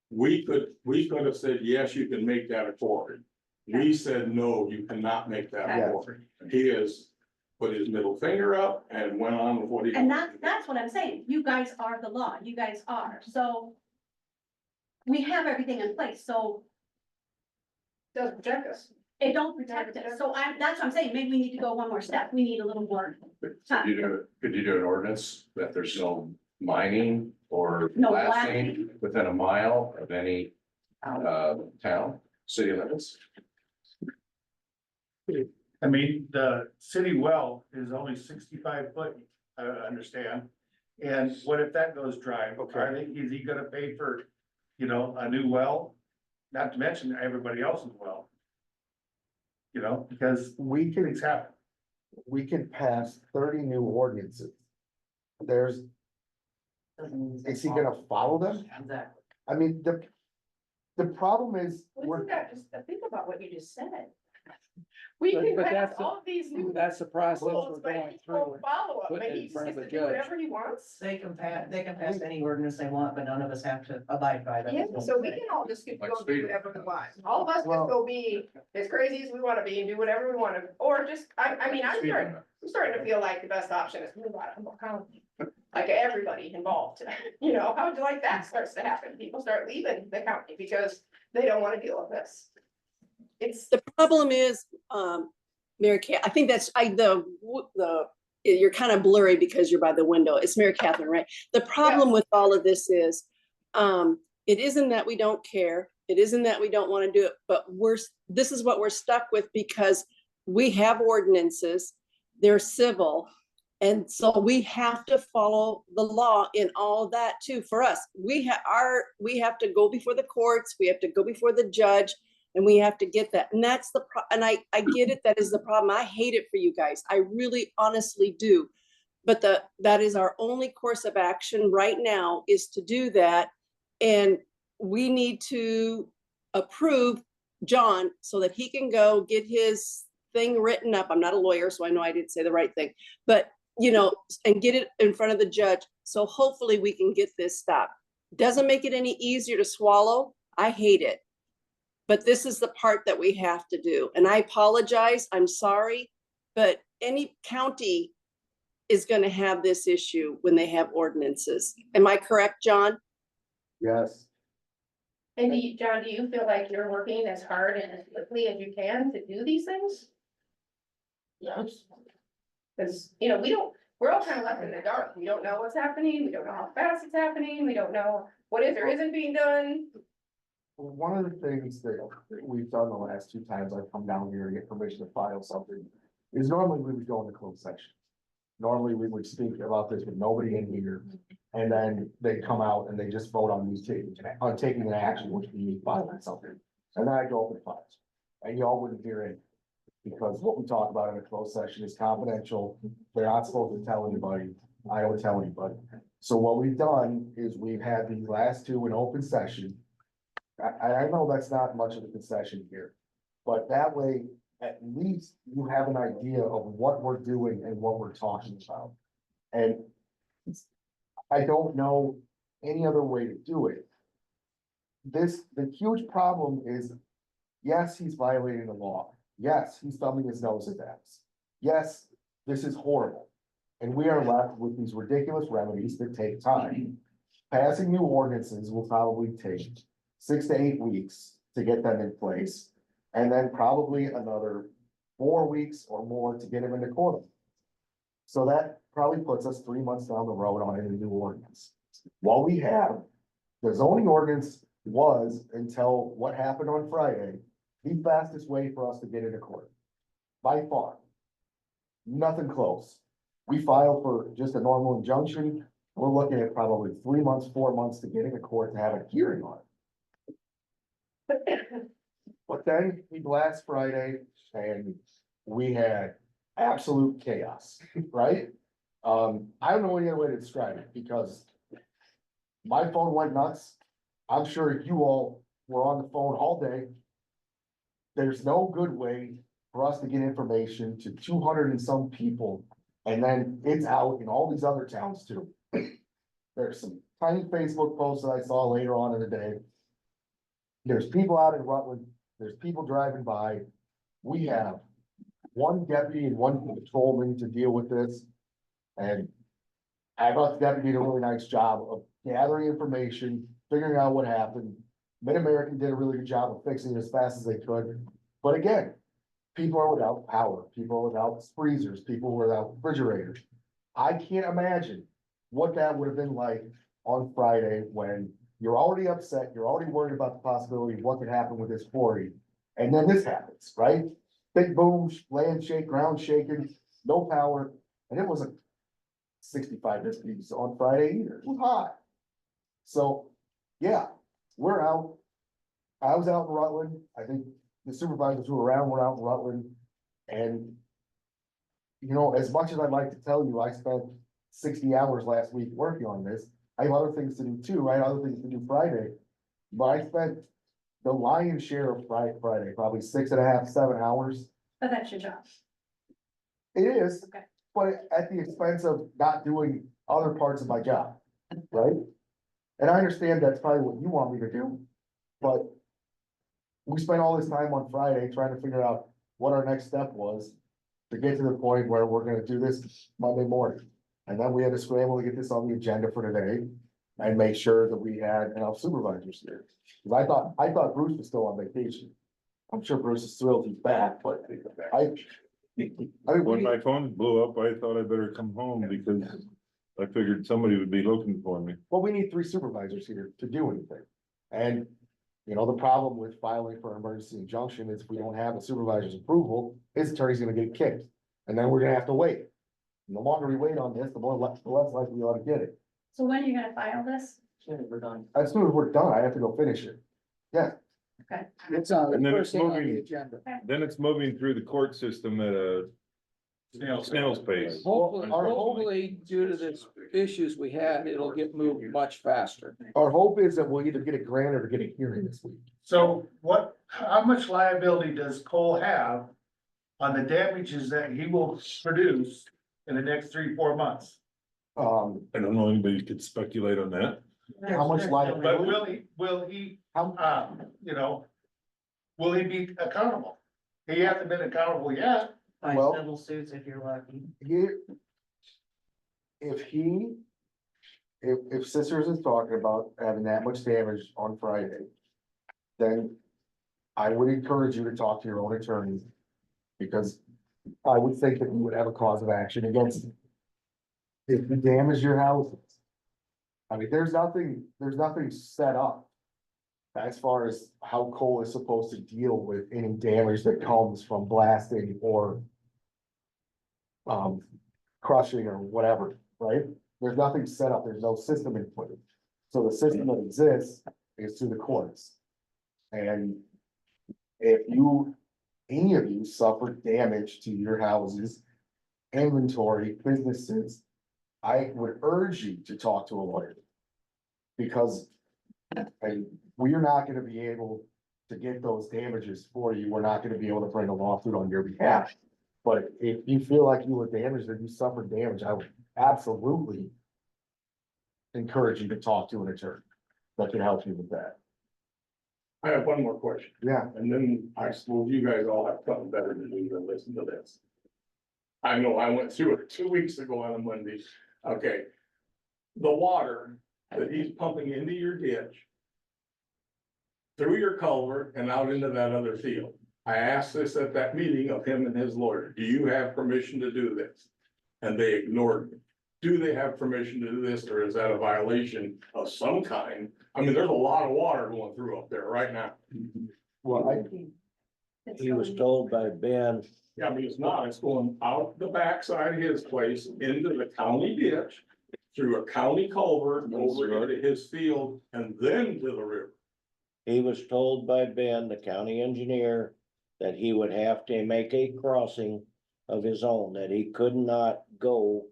B: We could have said, yes, you can make that a quarry. We said, no, you cannot make that
E: Okay.
B: a quarry. He has put his middle finger up and went on with what he.
E: and
B: wanted to do.
E: that's what I'm saying, you guys are the law, you guys are, so we have everything in place, so
J: Doesn't protect us.
E: it don't protect us, so that's what I'm saying, maybe we need to go one more step, we need a little more.
L: Could you do an ordinance that there's no mining or
E: No
L: blasting within a mile of any town, city limits?
N: I mean, the city well is only 65 foot, I understand. And what if that goes dry? Is he gonna pay for, a new well? Not to mention everybody else's well. Because
G: We can,
N: things happen.
G: we can pass 30 new ordinances. Is he gonna follow them?
H: Exactly.
G: I mean, the problem is,
J: Isn't that just, think about what you just said. We
D: But-
J: can
D: but
J: pass
D: that's the-
J: all these new
D: That's the process we're
J: rules, but
D: going
J: he
D: through.
J: won't follow up,
D: putting
J: but
D: it in
J: he just
D: front of
J: gets
D: a
J: to do
D: judge.
J: whatever he wants.
H: They can pass any ordinance they want, but none of us have to abide by them.
J: Yeah, so we can all just go
L: Like
J: do
L: speed.
J: whatever we want. All of us
G: Well-
J: just go be as crazy as we wanna be and do whatever we wanna, or just, I mean, I'm starting to feel like the best option is move out of Humboldt County. Like everybody involved, how would you like that starts to happen? People start leaving the county because they don't wanna deal with this. It's,
A: The problem is, Mary I think that's, you're kind of blurry because you're by the window. It's Mary Catherine, right? The problem with all of this is, it isn't that we don't care. It isn't that we don't want to do it, but this is what we're stuck with because we have ordinances, they're civil. And so we have to follow the law in all that too. For us, we have to go before the courts, we have to go before the judge. And we have to get that. And that's and I get it. That is the problem. I hate it for you guys. I really honestly do. But that is our only course of action right now is to do that. And we need to approve John so that he can go get his thing written up. I'm not a lawyer, so I know I didn't say the right thing, but and get it in front of the judge. So hopefully we can get this stopped. Doesn't make it any easier to swallow. I hate it. But this is the part that we have to do. And I apologize, I'm sorry, but any county is gonna have this issue when they have ordinances. Am I correct, John?
G: yes,
J: and John, do you feel like you're working as hard and as quickly as you can to do these things?
G: yes.
J: Cause, we're all kind of left in the dark. We don't know what's happening. We don't know how fast it's happening. We don't know what is or isn't being done.
G: One of the things that we've done the last 2 times I've come down here to get permission to file something is normally we would go into closed session. Normally, we would speak about this with nobody in here, and then they come out and they just vote on taking an action, which we filing something. And then I go open files, and y'all wouldn't hear it. Because what we talk about in a closed session is confidential, they're not supposed to tell anybody, I don't tell anybody. So what we've done is we've had these last 2 in open session. I know that's not much of a concession here, but that way, at least you have an idea of what we're doing and what we're talking about. And I don't know any other way to do it. The huge problem is, yes, he's violating the law. Yes, he's thumbing his nose at us. Yes, this is horrible. And we are left with these ridiculous remedies that take time. Passing new ordinances will probably take 6 to 8 weeks to get them in place. And then probably another 4 weeks or more to get them into court. So that probably puts us 3 months down the road on any new ordinance. What we have, the zoning ordinance was, until what happened on Friday, the fastest way for us to get into court. By far. Nothing close. We filed for just a normal injunction. We're looking at probably 3 months, 4 months to get into court to have a hearing on it. But then we last Friday and we had absolute chaos, right? I don't know any other way to describe it because my phone went nuts. I'm sure you all were on the phone all day. There's no good way for us to get information to 200 and some people. And then it's out in all these other towns too. There's some tiny Facebook posts that I saw later on in the day. There's people out in Rutland, there's people driving by. We have one deputy and one patrolman to deal with this. And I thought the deputy did a really nice job of gathering information, figuring out what happened. Mid-American did a really good job of fixing it as fast as they could. But again, people are without power, people are without freezers, people are without refrigerators. I can't imagine what that would have been like on Friday when you're already upset, you're already worried about the possibility of what could happen with this quarry. And then this happens, right? Big boom, land shake, ground shaking, no power, and it wasn't 65 degrees on Friday either, it was hot. So, yeah, we're out. I was out in Rutland, I think the supervisors who were around were out in Rutland. And, you know, as much as I'd like to tell you, I spent 60 hours last week working on this. I have other things to do too, I had other things to do Friday. But I spent the lion's share of Friday, probably 6.5, 7 hours.
E: But that's your job.
G: It is,
E: Okay.
G: but at the expense of not doing other parts of my job, right? And I understand that's probably what you want me to do, but we spent all this time on Friday trying to figure out what our next step was to get to the point where we're gonna do this Monday morning. And then we had to scramble to get this on the agenda for today and make sure that we had enough supervisors here. Cause I thought Bruce was still on vacation. I'm sure Bruce is thrilled he's back, but I mean,
M: When my phone blew up, I thought I better come home because I figured somebody would be looking for me.
G: well, we need 3 supervisors here to do anything. And, you know, the problem with filing for an emergency injunction is if we don't have a supervisor's approval, his attorney's gonna get kicked. And then we're gonna have to wait. And the longer we wait on this, the less likely we ought to get it.
E: So when are you gonna file this?
H: We're done.
G: As soon as we're done, I have to go finish it. Yeah,
E: Okay.
D: It's on
M: And
D: the
M: then
D: first
M: it's
D: thing on the
M: moving-
D: agenda.
M: Then it's moving through the court system at a snail's pace.
D: Hopefully, due to the issues we had, it'll get moved much faster.
G: our hope is that we'll either get a grant or get a hearing this week.
N: So how much liability does Cole have on the damages that he will produce in the next 3-4 months?
M: I don't know anybody could speculate on that.
G: How much
N: But
G: liability?
N: will he,
G: How,
N: you know, will he be accountable? He hasn't been accountable yet.
H: By
G: Well-
H: civil suits if you're lucky.
G: if Sisters is talking about having that much damage on Friday, then I would encourage you to talk to your own attorney. Because I would think that you would have a cause of action against it. If you damage your houses. I mean, there's nothing set up. As far as how Cole is supposed to deal with any damage that comes from blasting or. Crushing or whatever, right? There's nothing set up, there's no system in place. So the system that exists is through the courts. And if any of you suffered damage to your houses, inventory, businesses, I would urge you to talk to a lawyer. Because we're not gonna be able to get those damages for you, we're not gonna be able to bring a lawsuit on your behalf. But if you feel like you were damaged or you suffered damage, I would absolutely encourage you to talk to an attorney that can help you with that.
B: I have one more question,
G: Yeah,
B: and then I suppose you guys all have something better to do than listen to this. I know I went through it 2 weeks ago on a Monday. Okay. The water that he's pumping into your ditch through your culvert and out into that other field. I asked this at that meeting of him and his lawyer, do you have permission to do this? And they ignored me. Do they have permission to do this, or is that a violation of some kind? I mean, there's a lot of water going through up there right now.
G: well,
F: He was told by Ben,
B: Yeah, I mean, it's not, it's going out the backside of his place into the county ditch, through a county culvert, over into his field, and then to the river.
F: he was told by Ben, the county engineer, that he would have to make a crossing of his own, that he could not go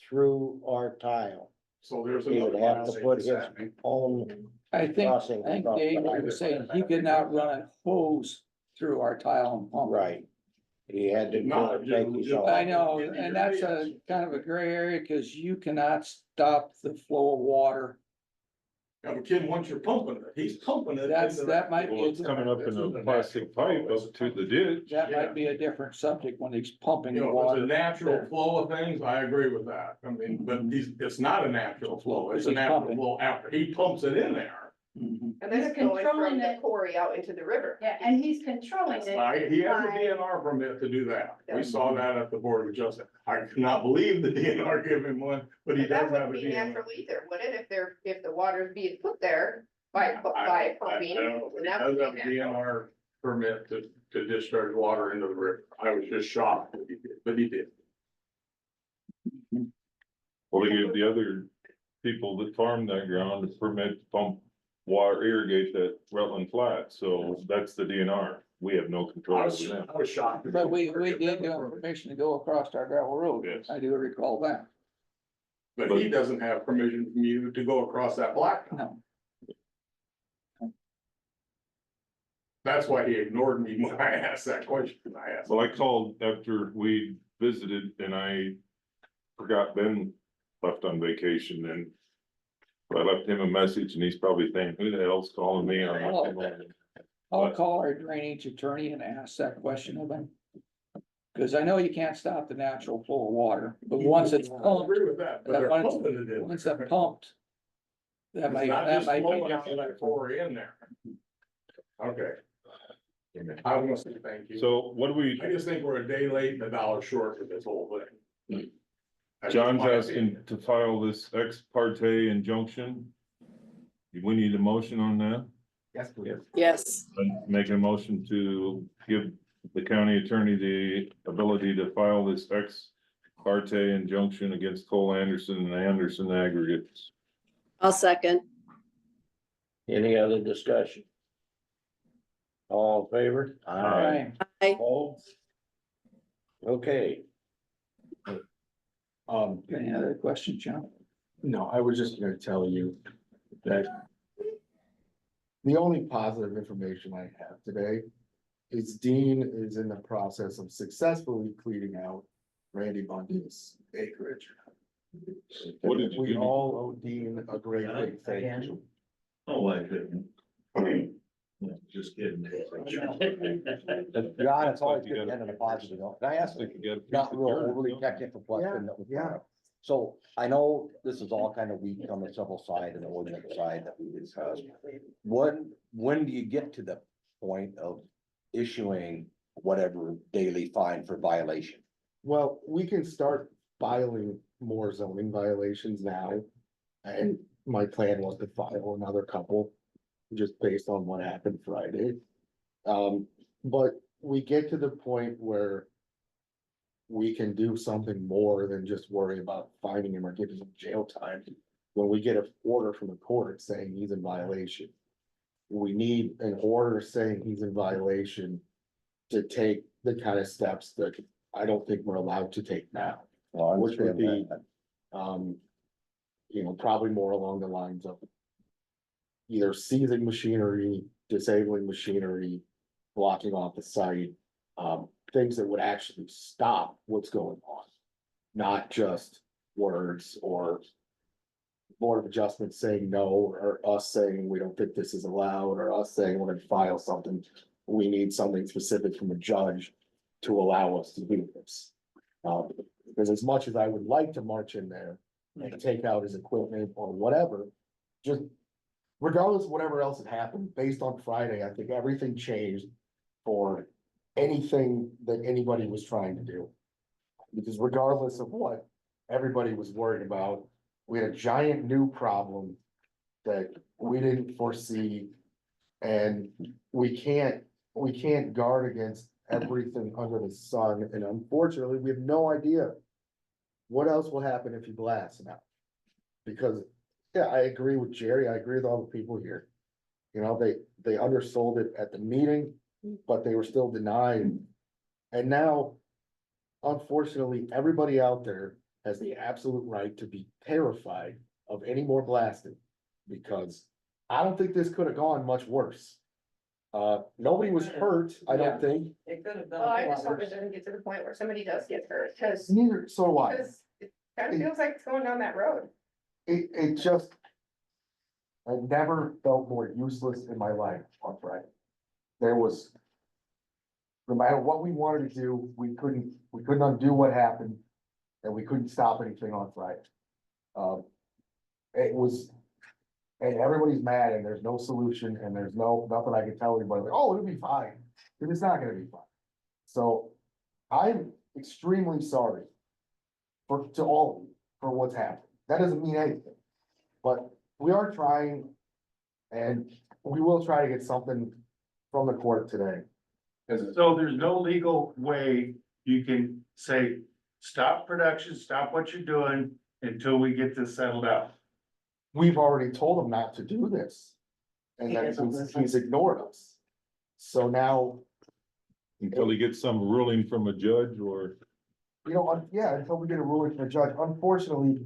F: through our tile.
B: So there's
F: He would
B: another
F: have to
B: mile
F: put
B: that's
F: his
B: happening.
F: own
D: I think
F: crossing. across the
D: Dave
F: highway.
D: was saying he could not run a hose through our tile and pump.
F: Right. He had to
B: Not
F: make his
B: just-
F: own.
D: I know, and that's a kind of a gray area, cause you cannot stop the flow of water.
B: Yeah, but Kim, once you're pumping it, he's pumping it. into
D: That might be,
M: Well, it's coming up in a plastic pipe up to the ditch.
D: that might be a different subject when he's pumping
B: You
D: the
B: know, if it's a
D: water.
B: natural flow of things, I agree with that. I mean, but it's not a natural flow. It's a
D: He's
B: natural
D: pumping.
B: flow after he pumps it in there.
D: Mhm.
J: And then
E: He's
J: it's going
E: controlling
J: from the
E: it.
J: quarry out into the river.
E: Yeah, and he's controlling it.
B: He has a
E: by-
B: DNR permit to do that. We
J: Yeah.
B: saw that at the Board of Adjustment. I cannot believe the DNR gave him one, but he
J: And that
B: does have a
J: wouldn't be
B: DNR.
J: natural either, would it, if the water's being put there by pumping?
B: I don't know, but he
J: that
B: does
J: would
B: have
J: be
B: a
J: natural.
B: DNR permit to discharge water into the river. I was just shocked that he did, but he did.
M: Well, they gave the other people that farm that ground a permit to pump water, irrigate that Rutland Flat, so that's the DNR. We have no control over them.
B: I was shocked.
D: But we did give him permission to go across our gravel road.
M: Yes.
D: I do recall that.
B: But he doesn't have permission from you to go across that blacktop.
D: No.
B: That's why he ignored me when I asked that question. I asked.
M: Well, I called after we visited and I forgot Ben left on vacation and I left him a message and he's probably thinking, who the hell's calling me on?
D: I'll call our drainage attorney and ask that question of him. Cause I know you can't stop the natural flow of water, but once it's
B: I
D: pumped,
B: agree with that, but they're
D: once
B: pumping it in.
D: once it's pumped. That
B: It's
D: might,
B: not
D: that
B: just
D: might
B: flowing
D: be.
B: out of that quarry in there. Okay. I want to say thank you.
M: So what do we,
B: I just think we're a day late and $1 short with this whole thing. That's
M: John's
B: my
M: asking
B: opinion.
M: to file this ex parte injunction. We need a motion on that.
G: Yes, please.
A: Yes,
M: Making a motion to give the county attorney the ability to file this ex parte injunction against Cole Anderson and Anderson Aggregates.
A: I'll second.
F: Any other discussion? All in favor?
D: Right.
F: All? Okay,
D: Any other questions, John?
G: No, I was just gonna tell you that the only positive information I have today is Dean is in the process of successfully cleaning out Randy Bundy's acreage.
M: What did you
G: We
M: give me?
G: all owe Dean a great big thank you.
L: Oh, I couldn't. Just kidding.
O: John, it's always good to end on a positive note. Can I ask not real overly technical question that was brought up? So I know this is all kind of weak on the civil side and the ordinance side that we discussed. When do you get to the point of issuing whatever daily fine for violation?
G: Well, we can start filing more zoning violations now. And my plan was to file another couple, just based on what happened Friday. But we get to the point where we can do something more than just worry about finding him or giving him jail time. When we get an order from the court saying he's in violation, we need an order saying he's in violation to take the kind of steps that I don't think we're allowed to take now.
O: Well, I
G: Which would
O: understand
G: be,
O: that.
G: probably more along the lines of either seizing machinery, disabling machinery, blocking off the site, things that would actually stop what's going on. Not just words or Board of Adjustment saying no, or us saying we don't think this is allowed, or us saying we're gonna file something. We need something specific from a judge to allow us to do this. Because as much as I would like to march in there and take out his equipment or whatever, just regardless of whatever else had happened, based on Friday, I think everything changed for anything that anybody was trying to do. Because regardless of what everybody was worried about, we had a giant new problem that we didn't foresee. And we can't guard against everything under the sun, and unfortunately, we have no idea what else will happen if you blast now. Because, yeah, I agree with Jerry, I agree with all the people here. You know, they undersold it at the meeting, but they were still denied. And now, unfortunately, everybody out there has the absolute right to be terrified of any more blasting. Because I don't think this could have gone much worse. Nobody was hurt, I don't think.
H: It could have been.
J: Well, I just hope it doesn't get to the point where somebody does get hurt, cause,
G: Neither, so do I.
J: cause it kind of feels like it's going down that road.
G: It just. I never felt more useless in my life on Friday. There was. No matter what we wanted to do, we couldn't undo what happened. And we couldn't stop anything on Friday. It was. And everybody's mad and there's no solution and there's nothing I can tell anybody, like, oh, it'll be fine. It's not gonna be fine. So I'm extremely sorry. To all of you, for what's happened. That doesn't mean anything. But we are trying. And we will try to get something from the court today.
N: So there's no legal way you can say, stop production, stop what you're doing until we get this settled out.
G: We've already told him not to do this. And then he's ignored us. So now,
M: Until he gets some ruling from a judge or.
G: you know, yeah, until we get a ruling from the judge, unfortunately,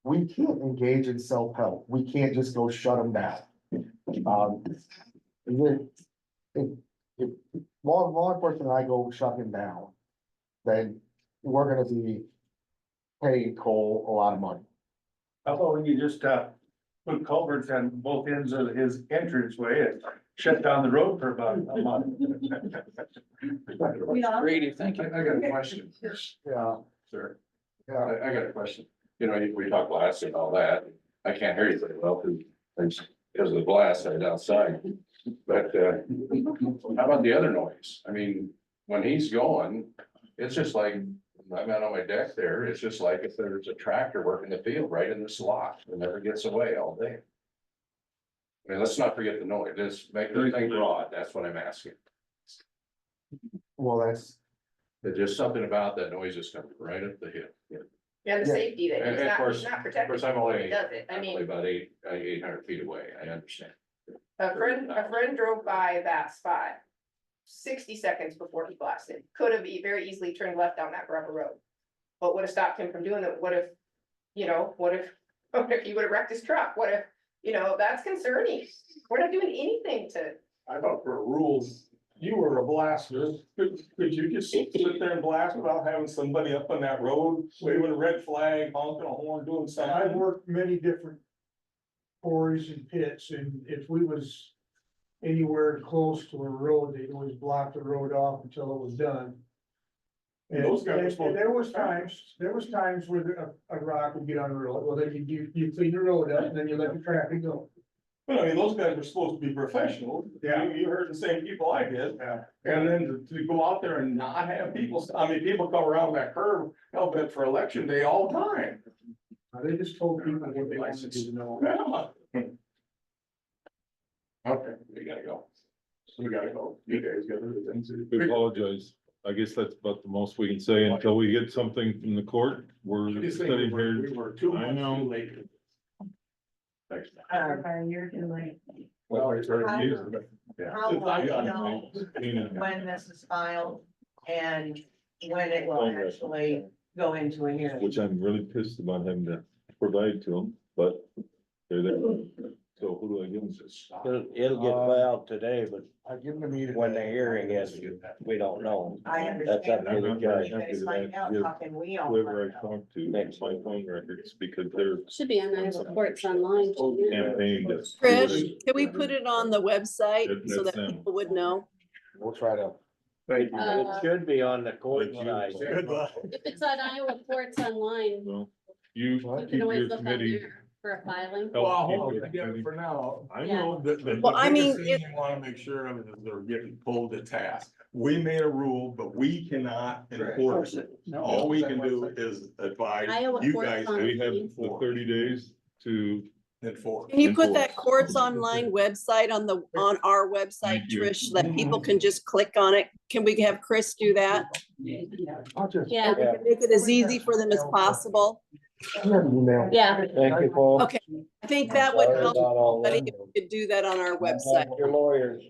G: we can't engage in self-help. We can't just go shut him down. If law enforcement and I go shut him down, then we're gonna be paying Cole a lot of money.
N: How about when you just, put culverts on both ends of his entranceway and shut down the road for about a month?
D: Creative thinking.
L: I got a question,
G: Yeah,
L: sir.
G: yeah.
L: I got a question. You know, we talk blast and all that. I can't hear you very well because of the blast right outside. But, how about the other noise? I mean, when he's going, it's just like, I'm out on my deck there. It's just like if there's a tractor working the field right in the slot. It never gets away all day. I mean, let's not forget the noise. Just make the thing broad. That's what I'm asking.
G: Well, that's,
L: There's just something about that noise is coming right up the hill.
J: And the
G: Yeah.
J: safety that
L: And
J: he's
L: of
J: not,
L: course-
J: he's not
L: Of
J: protected
L: course, I'm
J: before
L: only,
J: he does it. I
L: I'm only
J: mean,
L: about 800 feet away. I understand.
J: a friend drove by that spot 60 seconds before he blasted. Could have very easily turned left down that gravel road. But would have stopped him from doing that. What if, what if he would have wrecked his truck? What if, that's concerning. We're not doing anything to,
B: I thought for rules, you were a blaster. Could you just sit there and blast without having somebody up on that road, waving a red flag, honking a horn, doing
C: I've
B: something?
C: worked many different quarries and pits, and if we was anywhere close to a road, they'd always block the road off until it was done. And
B: Those guys were supposed to-
C: there was times where a rock would get on the road, well, then you clean the road up, and then you let the traffic go.
B: But I mean, those guys were supposed to be professional.
C: Yeah.
B: You heard the same people I did.
C: Yeah.
B: And then to go out there and not have people, people come around that curve, hell bent for election day all the time.
C: They just told people what they wanted to know.
B: Yeah.
L: Okay, we gotta go.
B: We gotta go. You guys got other things to
M: We
B: do.
M: apologize. I guess that's about the most we can say until we get something from the court. We're
B: I just think
M: sitting
B: we
M: here.
B: were 2
M: I
B: months
M: know.
B: too late.
L: Thanks.
H: You're doing.
B: Well, it's already used, but yeah.
H: How
B: Since I
H: will
B: got
H: we
B: it,
H: know when this is filed and when it will actually go into a hearing?
M: Which I'm really pissed about having to provide to them, but they're there. So who do I give them this?
F: It'll get filed today, but
G: I give him a meeting.
F: when the hearing is, we don't know.
H: I
F: That's up
H: understand.
F: to the judge.
H: You guys find out, how can we all
M: Whoever
H: find
M: I
H: out?
M: talk to, my phone records, because they're
A: Should be on Iowa courts online.
M: campaign.
A: Trish, can we put it on the website so that
M: That's them.
A: people would know?
G: We'll try to.
F: It should be on the court side.
A: If it's on Iowa courts online,
M: Well, you
A: you
M: keep
A: can always
M: your
A: look on
M: committee.
A: there for a filing.
B: Well, I'll
M: Keep
B: hold
M: your
B: it together
M: committee.
B: for now.
M: I
A: Yeah.
M: know that.
A: Well, I mean,
B: You wanna make sure of is they're getting pulled to task. We made a rule, but we cannot enforce it. All we can do is advise
A: Iowa
B: you
A: courts
B: guys
A: on-
M: We have the 30 days to,
B: enforce.
A: Can you put that courts online website on our website,
M: Thank you.
A: Trish, so that people can just click on it? Can we have Chris do that?
G: I'll just.
A: Yeah, we can make it as easy for them as possible. Yeah.
F: Thank you, Paul.
A: Okay, I think that would
F: Sorry
A: help,
F: about all
A: but
F: that.
A: if you could do that on our website.
F: Your lawyers.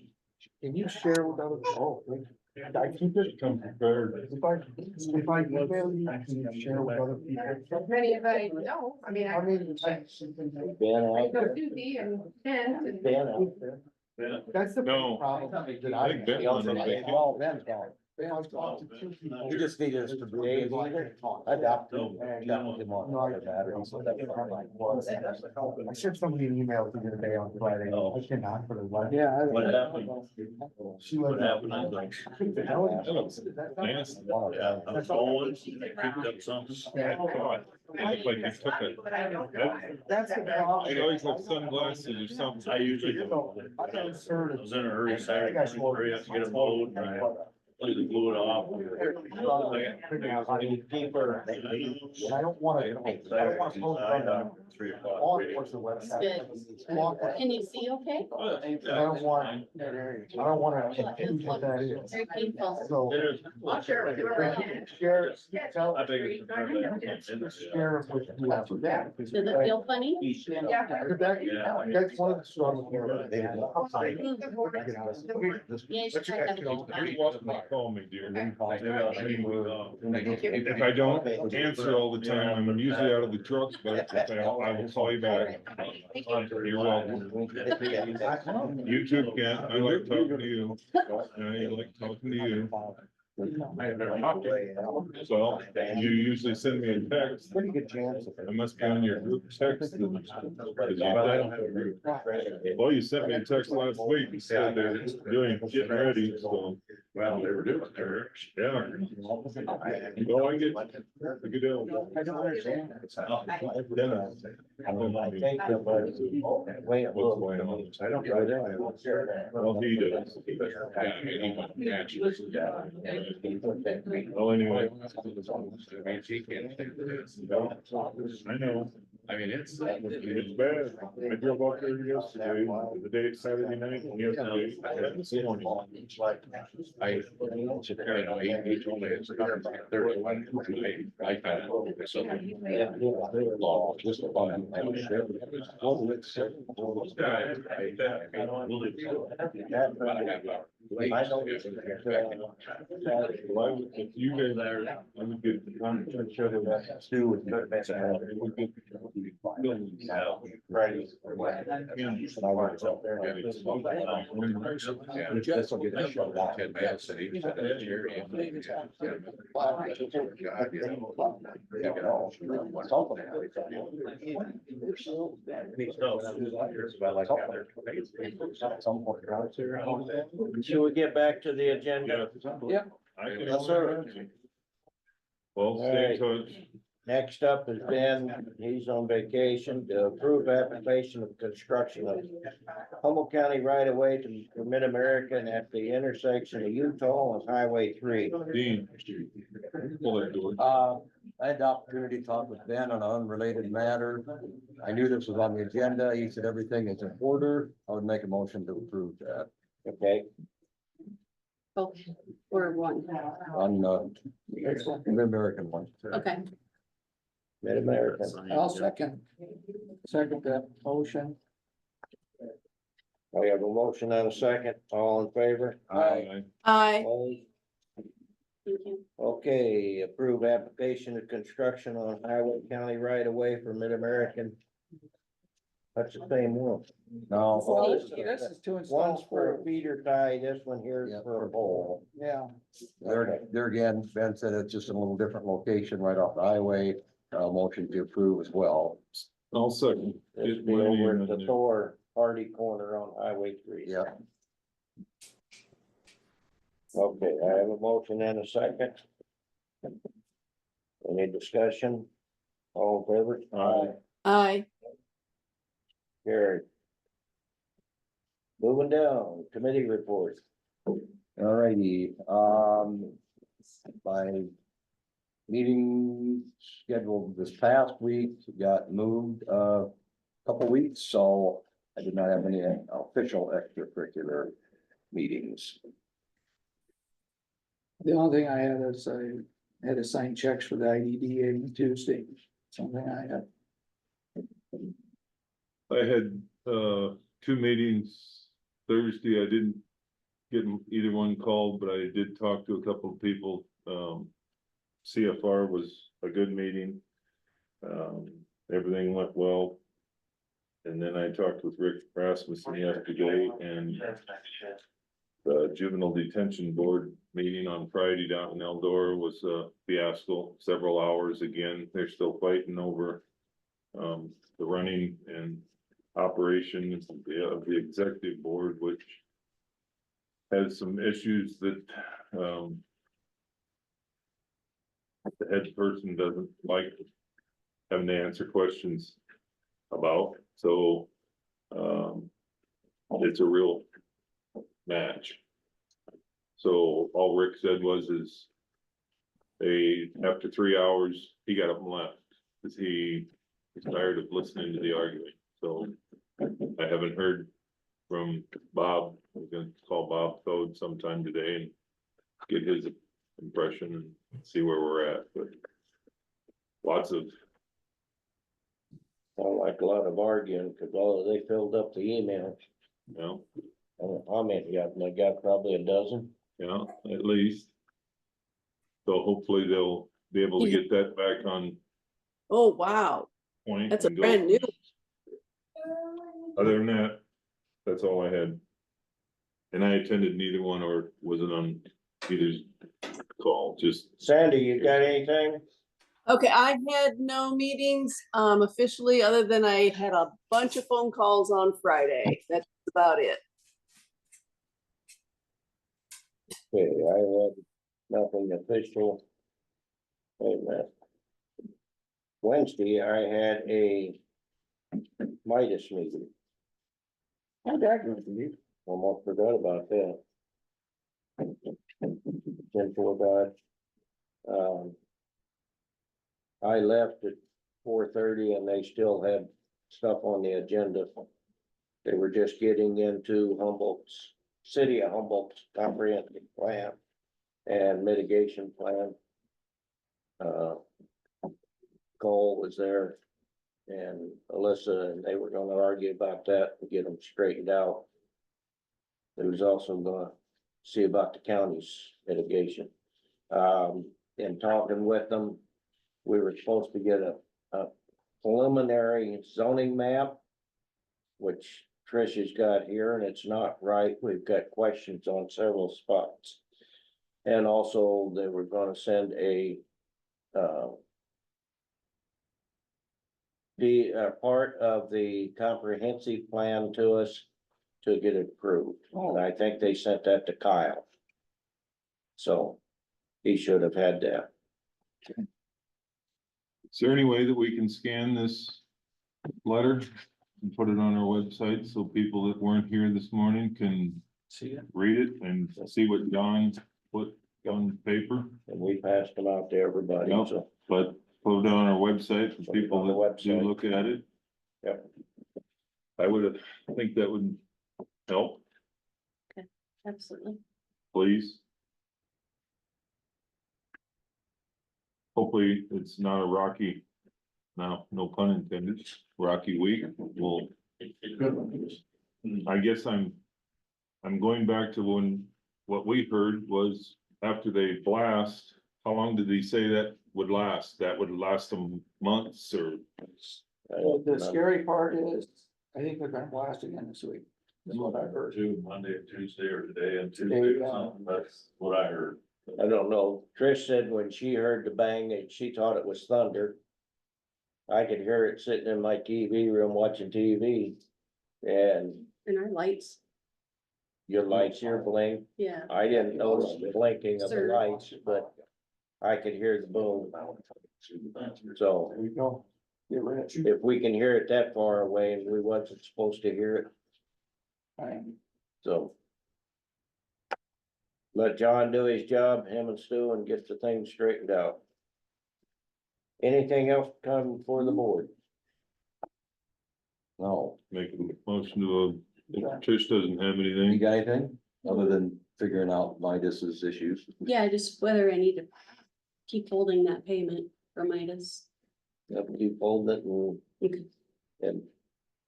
G: Can you share with other, oh, I keep it.
M: Come prepared.
G: If I email you, can you share with other people?
J: As many as I know, I mean, I
F: Ben
J: I
F: out
J: go
F: there.
J: Susie and Ken and.
F: Ben out there.
G: That's the
M: No.
G: problem that
M: I think Ben was on vacation.
F: Well, Ben's gone.
G: I've talked to two people.
O: We just needed us to.
F: Dave either? I doubt him. Definitely
G: No,
F: want
G: I-
F: the battery, so that's fine.
G: I sent somebody an email the other day on Friday. I cannot for the life.
D: Yeah. I-
L: What happened?
G: She was.
L: What happened? I was like,
M: That looks nasty.
L: yeah, I was going, picked up something.
M: It's like you took it.
G: That's the problem.
M: It always like sunglasses or something.
L: I usually
G: You
L: do.
G: know, I got absurd.
L: I was in a hurry Saturday, hurry up to get a load, and I completely blew it off.
F: Keep her.
G: And I don't wanna, I don't wanna post on the
L: 3 o'clock.
G: law enforcement website. Law enforcement.
E: Can you see okay?
G: I don't want, I don't wanna confuse what that is.
E: Very painful.
G: So.
L: It is.
J: I'll share it with you.
G: Share, it, tell,
L: I think it's.
G: share it with whoever.
E: Does it feel funny?
J: Yeah.
G: That's one of the struggles here.
E: Yeah, you should try that.
M: You're welcome to call me, dear.
L: Maybe I'll leave with,
M: If I don't answer all the time, I'm usually out of the truck, but I will call you back. You're welcome. You too, Ken. I like talking to you. I like talking to you. Well, you usually send me a text.
G: Pretty good chance.
M: I must be on your group text. Well, you sent me a text last week. You said they're getting ready, so.
L: well, they were doing it there.
M: Yeah. Well, I get deal.
G: I don't understand.
M: Dennis.
F: I think the way it
M: What's
F: looks.
M: going on?
F: I don't.
M: Well, he does.
L: Yeah, I mean, he naturally, yeah.
M: Well, anyway.
L: I mean, she can't think of this.
M: I know.
L: I mean, it's.
M: It's bad. I drove up there yesterday, the day Saturday night, and yesterday, this morning.
L: I, you know, he told me it's 31. I kind of, so. Law, just about.
F: I know.
M: Well, if you guys are, I would get, I'm trying to share that too. With that, we could-
F: Fridays.
L: This will get a show that Ted Mayo said he said that area.
F: Should we get back to the agenda?
D: Yeah.
M: I can.
F: Yes, sir.
M: Well, stay in touch.
F: Next up is Ben, he's on vacation, to approve application of construction of Humboldt County right of way to Mid-American at the intersection of Utah and Highway 3.
M: Dean. Pull that door.
O: I had the opportunity to talk with Ben on an unrelated matter. I knew this was on the agenda. He said everything is in order. I would make a motion to approve that
F: Okay,
E: Both or one.
O: on the American one.
E: Okay.
F: Mid-American.
D: I'll second that motion.
F: We have a motion and a second, all in favor?
M: Aye.
F: Opposed?
E: Thank you.
F: Okay, approve application of construction on Highway County right of way for Mid-American. That's the same one.
O: No,
D: Well, this is to install.
F: One's for a feeder tie, this one here is
O: Yeah.
F: for a pole.
D: Yeah,
O: there again, Ben said it's just in a little different location right off the highway. Motion to approve as well.
M: I'll second.
F: This
M: Get
F: be
M: my
F: over
M: name
F: at the
M: in there.
F: Thor Hardy corner on Highway 3.
O: Yeah.
F: Okay, I have a motion and a second. Any discussion? All in favor?
A: Aye.
F: Carried. Moving down, committee report.
O: Alrighty, my meeting scheduled this past week got moved a couple weeks, so I did not have any official extracurricular meetings.
D: the only thing I had is I had to sign checks for the IDDA on Tuesday. something I had.
M: I had, 2 meetings Thursday. I didn't get either one called, but I did talk to a couple of people. CFR was a good meeting. Everything went well. And then I talked with Rick Rasmussen yesterday, and the juvenile detention board meeting on Friday down in Eldora was a fiasco, several hours again. They're still fighting over the running and operation of the executive board, which has some issues that the head person doesn't like having to answer questions about. So it's a real match. So all Rick said was after 3 hours, he got up and left because he was tired of listening to the arguing. So I haven't heard from Bob. I'm gonna call Bob Code sometime today and get his impression and see where we're at, but lots of,
F: Sound like a lot of arguing, cause they filled up the emails.
M: you know,
F: I don't know how many, I got probably a dozen.
M: at least. So hopefully they'll be able to get that back on
A: Oh, wow.
M: point.
A: That's a
M: and go.
A: brand new.
M: Other than that, that's all I had. And I attended neither one or wasn't on either's call, just.
F: Sandy, you got anything?
A: Okay, I had no meetings officially, other than I had a bunch of phone calls on Friday. That's about it.
F: Okay, I had nothing official. Wait a minute. Wednesday, I had a Midas meeting.
D: How'd that go for you?
F: Almost forgot about that. 10-4 Dodge. I left at 4:30 and they still had stuff on the agenda. They were just getting into City of Humboldt's comprehensive plan and mitigation plan. Cole was there and Alyssa, and they were gonna argue about that and get them straightened out. They was also gonna see about the county's mitigation. In talking with them, we were supposed to get a preliminary zoning map, which Tricia's got here, and it's not right. We've got questions on several spots. And also, they were gonna send part of the comprehensive plan to us to get it approved. And I think they sent that to Kyle. So he should have had that.
M: Is there any way that we can scan this letter and put it on our website so people that weren't here this morning can
D: See it?
M: read it and see what John put on paper?
F: And we passed them out to everybody,
M: Yep.
F: so.
M: But put it on our website for
F: Put it
M: people
F: on the
M: that do
F: website.
M: look at it.
F: Yep.
M: I think that would help,
E: Absolutely.
M: please. Hopefully, it's not a rocky, no pun intended, rocky week. Well, I guess I'm going back to what we heard was after they blast, how long did they say that would last? That would last them months or?
D: The scary part is, I think they're gonna blast again this week. That's what I heard.
L: Monday, Tuesday, or today and
D: Tuesday or something.
L: That's what I heard.
F: I don't know. Trish said when she heard the bang, that she thought it was thunder. I could hear it sitting in my TV room watching TV. And
E: And our lights,
F: your lights here blink.
E: yeah.
F: I didn't notice the blinking of the
E: Sir.
F: lights, but I could hear the boom. So
D: There you go. Get rich.
F: if we can hear it that far away and we wasn't supposed to hear it, so. Let John do his job, him and Stu, and get the thing straightened out. Anything else come for the board? No.
M: Make a motion to, if Trish doesn't have anything.
O: You got anything other than figuring out Midas's issues?
E: Yeah, just whether I need to keep holding that payment for Midas.
F: keep holding it and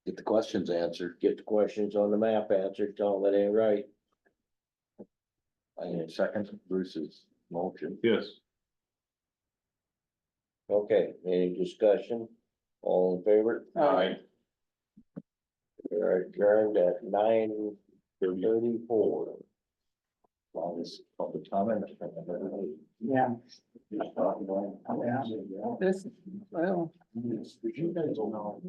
O: Get the questions answered.
F: get the questions on the map answered, tell them it ain't right.
O: I second Bruce's motion.
M: Yes.
F: Okay, any discussion? All in favor?
D: Aye.
F: We're adjourned at 9:34.
O: Longest public comment.
D: Yeah. This, well.
O: You guys will know.